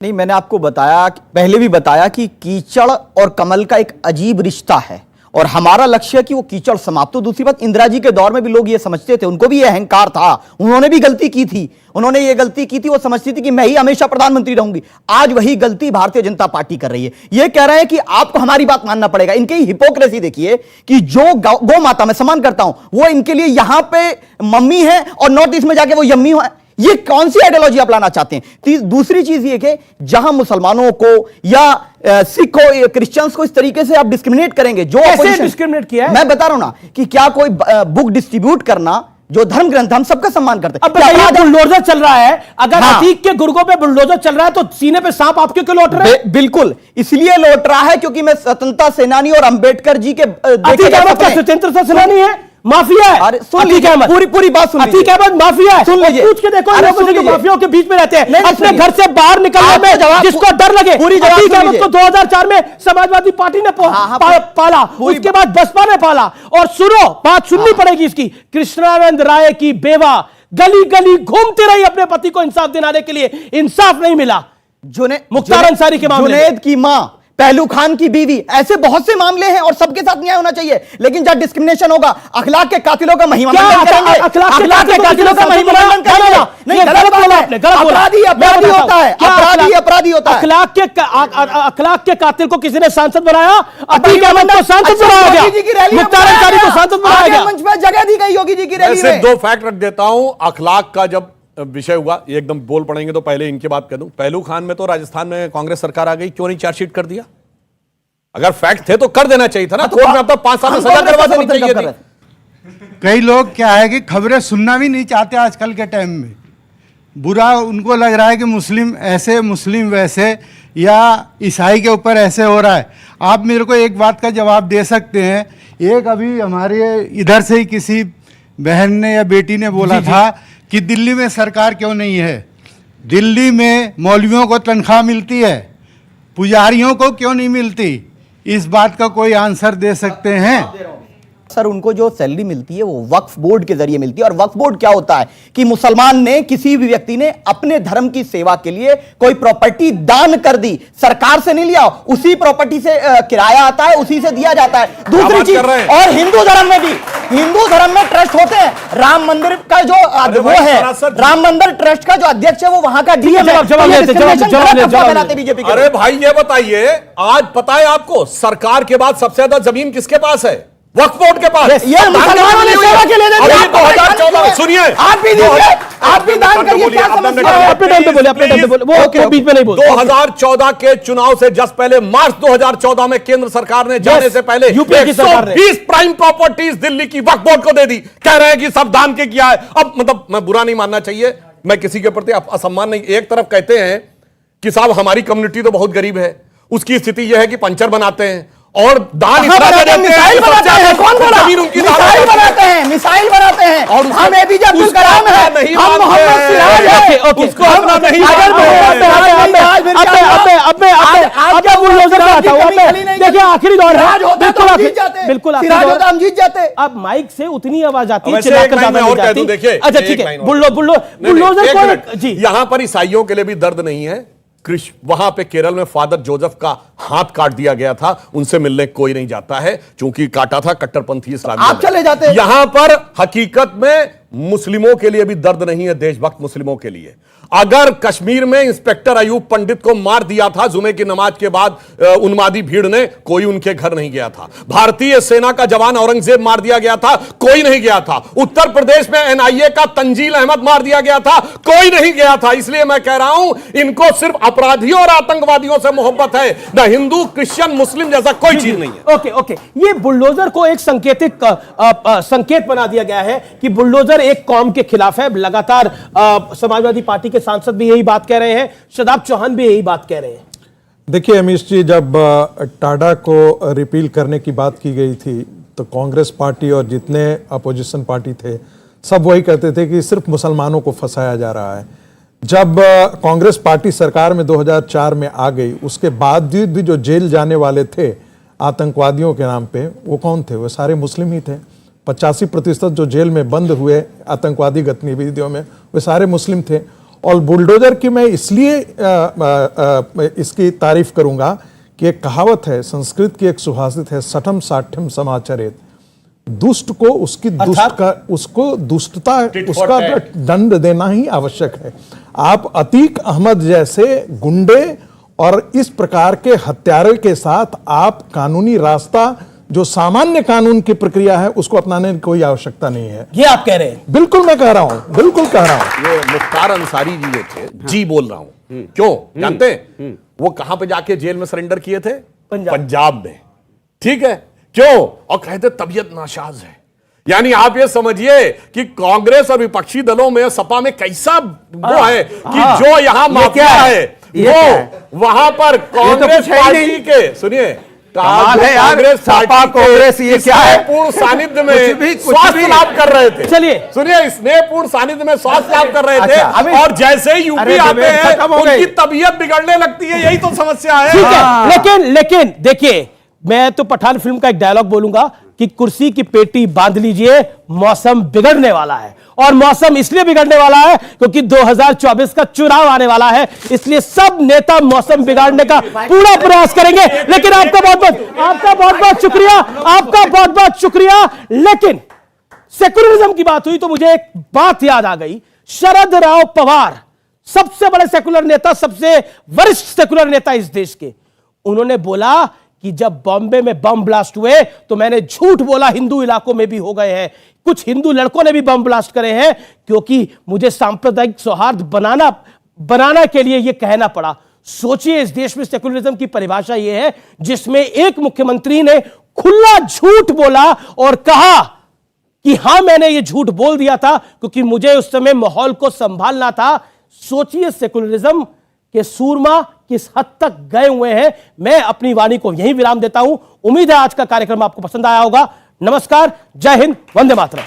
नहीं, मैंने आपको बताया, पहले भी बताया कि कीचड़ और कमल का एक अजीब रिश्ता है और हमारा लक्ष्य है कि वो कीचड़ समाप्त हो। दूसरी बात, इंदिरा जी के दौर में भी लोग ये समझते थे, उनको भी ये अहंकार था, उन्होंने भी गलती की थी, उन्होंने ये गलती की थी, वो समझती थी कि मैं ही हमेशा प्रधानमंत्री रहूंगी। आज वही गलती भारतीय जनता पार्टी कर रही है। ये कह रहे हैं कि आपको हमारी बात मानना पड़ेगा। इनकी हिपोक्रेसी देखिए कि जो गौ माता मैं सम्मान करता हूं, वो इनके लिए यहां पे मम्मी है और नॉर्थ ईस्ट में जाके वो यम्मी है। ये कौन सी आइडियोलॉजी अपनाना चाहते हैं? दूसरी चीज ये कि जहां मुसलमानों को या सिखों क्रिश्चियंस को इस तरीके से आप डिस्क्रिमिनेट करेंगे, जो डिस्क्रिमिनेट किया है? मैं बता रहा हूं ना कि क्या कोई बुक डिस्ट्रीब्यूट करना, जो धर्म ग्रंथ, हम सबका सम्मान करते हैं। अब बताइए, बुलडोजर चल रहा है, अगर अतीक के गुर्गों पे बुलडोजर चल रहा है तो सीने पे सांप आपके क्यों लौट रहा है? बिल्कुल इसलिए लौट रहा है क्योंकि मैं स्वतंत्रता सेनानी और अंबेडकर जी के अतीक अहमद का स्वतंत्रता सेनानी है, माफिया है। अरे सुन लीजिए, पूरी बात सुन लीजिए। अतीक अहमद माफिया है, सुन लीजिए, पूछ के देखो लोगों जो माफियाओं के बीच में रहते हैं, अपने घर से बाहर निकलने में जिसको डर लगे। अतीक अहमद को 2004 में समाजवादी पार्टी ने पाला, उसके बाद बसपा ने पाला। और सुनो, बात सुननी पड़ेगी इसकी, कृष्णानंद राय की बेवा गली गली घूमती रही अपने पति को इंसाफ दिलाने के लिए, इंसाफ नहीं मिला। मुख्तार अंसारी के मामले, जुनैद की मां, पहलू खान की बीवी, ऐसे बहुत से मामले हैं और सबके साथ न्याय होना चाहिए। लेकिन जब डिस्क्रिमिनेशन होगा, अखलाक के कातिलों का महिमामंडन करेंगे, अखलाक के कातिलों का महिमामंडन करेंगे। नहीं, गलत बोला आपने, अपराधी अपराधी होता है, अपराधी अपराधी होता है। अखलाक के कातिल को किसी ने सांसद बनाया? अतीक अहमद को सांसद बनाया गया, मुख्तार अंसारी को सांसद बनाया गया, मंच में जगह दी गई योगी जी की रैली में। दो फैक्ट रख देता हूं। अखलाक का जब विषय हुआ, एकदम बोल पड़ेंगे तो पहले इनकी बात कर दूं। पहलू खान में तो राजस्थान में कांग्रेस सरकार आ गई, क्यों नहीं चार्जशीट कर दिया? अगर फैक्ट थे तो कर देना चाहिए था ना, कोर्ट में अब तक 5 साल में सजा करवा देनी चाहिए थी। कई लोग क्या है कि खबरें सुनना भी नहीं चाहते आजकल के टाइम में। बुरा उनको लग रहा है कि मुस्लिम ऐसे, मुस्लिम वैसे, या ईसाई के ऊपर ऐसे हो रहा है। आप मेरे को एक बात का जवाब दे सकते हैं? एक अभी हमारे इधर से ही किसी बहन ने या बेटी ने बोला था कि दिल्ली में सरकार क्यों नहीं है, दिल्ली में मौलवियों को तनख्वाह मिलती है, पुजारियों को क्यों नहीं मिलती? इस बात का कोई आंसर दे सकते हैं? सर, उनको जो सैलरी मिलती है वो वक्फ बोर्ड के जरिए मिलती है। और वक्फ बोर्ड क्या होता है कि मुसलमान ने, किसी भी व्यक्ति ने अपने धर्म की सेवा के लिए कोई प्रॉपर्टी दान कर दी, सरकार से नहीं लिया, उसी प्रॉपर्टी से किराया आता है, उसी से दिया जाता है। दूसरी चीज, और हिंदू धर्म में भी, हिंदू धर्म में ट्रस्ट होते हैं। राम मंदिर का जो वो है, राम मंदिर ट्रस्ट का जो अध्यक्ष है वो वहां का डीएम है। बीजेपी। अरे भाई ये बताइए, आज पता है आपको सरकार के बाद सबसे ज्यादा जमीन किसके पास है? वक्फ बोर्ड के पास। ये मुसलमानों ने सेवा के लिए दे दिया। 2014 सुनिए, आप भी दीजिए, आप भी दान करिए। क्या समस्या है? अपने टाइम पे बोले, अपने टाइम पे बोले, वो बीच में नहीं बोले। 2014 के चुनाव से जस्ट पहले मार्च 2014 में केंद्र सरकार ने जाने से पहले यूपी की सरकार ने 120 प्राइम प्रॉपर्टीज दिल्ली की वक्फ बोर्ड को दे दी। कह रहे हैं कि सब दान के किया है। अब मतलब मैं बुरा नहीं मानना चाहिए, मैं किसी के प्रति असम्मान नहीं। एक तरफ कहते हैं कि साहब हमारी कम्युनिटी तो बहुत गरीब है, उसकी स्थिति यह है कि पंचर बनाते हैं और दान इतना दे देते हैं, मिसाइल बनाते हैं। कौन बोला? मिसाइल बनाते हैं, मिसाइल बनाते हैं। और हम एपीजे अब्दुल कलाम हैं, हम मोहम्मद सिराज हैं, उसको अपना नहीं देखिए आखिरी दौर है, बिल्कुल हम जीत जाते। अब माइक से उतनी आवाज आती है, और कह दूं, देखिए, अच्छा ठीक है, बुलडोजर जी। यहां पर ईसाइयों के लिए भी दर्द नहीं है। वहां पे केरल में फादर जोसेफ का हाथ काट दिया गया था, उनसे मिलने कोई नहीं जाता है, क्योंकि काटा था कट्टरपंथी इस्लामी। आप चले जाते। यहां पर हकीकत में मुस्लिमों के लिए भी दर्द नहीं है, देशभक्त मुस्लिमों के लिए। अगर कश्मीर में इंस्पेक्टर अयूब पंडित को मार दिया था जुमे की नमाज के बाद उन्मादी भीड़ ने, कोई उनके घर नहीं गया था। भारतीय सेना का जवान औरंगजेब मार दिया गया था, कोई नहीं गया था। उत्तर प्रदेश में एनआईए का तंजील अहमद मार दिया गया था, कोई नहीं गया था। इसलिए मैं कह रहा हूं, इनको सिर्फ अपराधियों और आतंकवादियों से मोहब्बत है, न हिंदू, क्रिश्चियन, मुस्लिम जैसा कोई चीज नहीं है। ओके ओके, ये बुलडोजर को एक संकेत बना दिया गया है कि बुलडोजर एक कौम के खिलाफ है। लगातार समाजवादी पार्टी के सांसद भी यही बात कह रहे हैं, शदाब चौहान भी यही बात कह रहे हैं। देखिए अमीश जी, जब टाडा को रिपील करने की बात की गई थी तो कांग्रेस पार्टी और जितने अपोजिशन पार्टी थे सब वही कहते थे कि सिर्फ मुसलमानों को फंसाया जा रहा है। जब कांग्रेस पार्टी सरकार में 2004 में आ गई, उसके बावजूद भी जो जेल जाने वाले थे आतंकवादियों के नाम पे, वो कौन थे? वो सारे मुस्लिम ही थे। 85% जो जेल में बंद हुए आतंकवादी गतिविधियों में, वे सारे मुस्लिम थे। और बुलडोजर की मैं इसलिए इसकी तारीफ करूंगा कि एक कहावत है, संस्कृत की एक सुभाषित है, सठम साठ्यम समाचरेत। दुष्ट को उसकी दुष्टता उसका दंड देना ही आवश्यक है। आप अतीक अहमद जैसे गुंडे और इस प्रकार के हत्यारे के साथ आप कानूनी रास्ता, जो सामान्य कानून की प्रक्रिया है, उसको अपनाने की कोई आवश्यकता नहीं है। ये आप कह रहे हैं? बिल्कुल मैं कह रहा हूं, बिल्कुल कह रहा हूं। ये मुख्तार अंसारी जी जो थे, जी बोल रहा हूं, क्यों जानते हैं? वो कहां पे जाके जेल में सरेंडर किए थे? पंजाब में। ठीक है, क्यों? और कहते तबीयत नासाज है। यानी आप ये समझिए कि कांग्रेस और विपक्षी दलों में, सपा में कैसा वो है कि जो यहां माफिया है वो वहां पर कांग्रेस पार्टी के, सुनिए, कांग्रेस कांग्रेस ये क्या है, पूर्ण सानिध्य में स्वास्थ्य लाभ कर रहे थे। चलिए सुनिए, स्नेहपूर्ण सानिध्य में स्वास्थ्य लाभ कर रहे थे, और जैसे ही यूपी आते हैं उनकी तबीयत बिगड़ने लगती है। यही तो समस्या है। ठीक है, लेकिन देखिए, मैं तो पठान फिल्म का एक डायलॉग बोलूंगा कि कुर्सी की पेटी बांध लीजिए, मौसम बिगड़ने वाला है। और मौसम इसलिए बिगड़ने वाला है क्योंकि 2024 का चुनाव आने वाला है, इसलिए सब नेता मौसम बिगाड़ने का पूरा प्रयास करेंगे। लेकिन आपका बहुत बहुत शुक्रिया। लेकिन सेकुलरिज्म की बात हुई तो मुझे एक बात याद आ गई। शरद राव पवार, सबसे बड़े सेकुलर नेता, सबसे वरिष्ठ सेकुलर नेता इस देश के, उन्होंने बोला कि जब बॉम्बे में बम ब्लास्ट हुए तो मैंने झूठ बोला, हिंदू इलाकों में भी हो गए हैं, कुछ हिंदू लड़कों ने भी बम ब्लास्ट करे हैं, क्योंकि मुझे सांप्रदायिक सौहार्द बनाना के लिए यह कहना पड़ा। सोचिए, इस देश में सेकुलरिज्म की परिभाषा यह है जिसमें एक मुख्यमंत्री ने खुला झूठ बोला और कहा कि हां मैंने यह झूठ बोल दिया था क्योंकि मुझे उस समय माहौल को संभालना था। सोचिए सेकुलरिज्म के सूरमा किस हद तक गए हुए हैं। मैं अपनी वाणी को यहीं विराम देता हूं। उम्मीद है आज का कार्यक्रम आपको पसंद आया होगा। नमस्कार, जय हिंद, वंदे मातरम।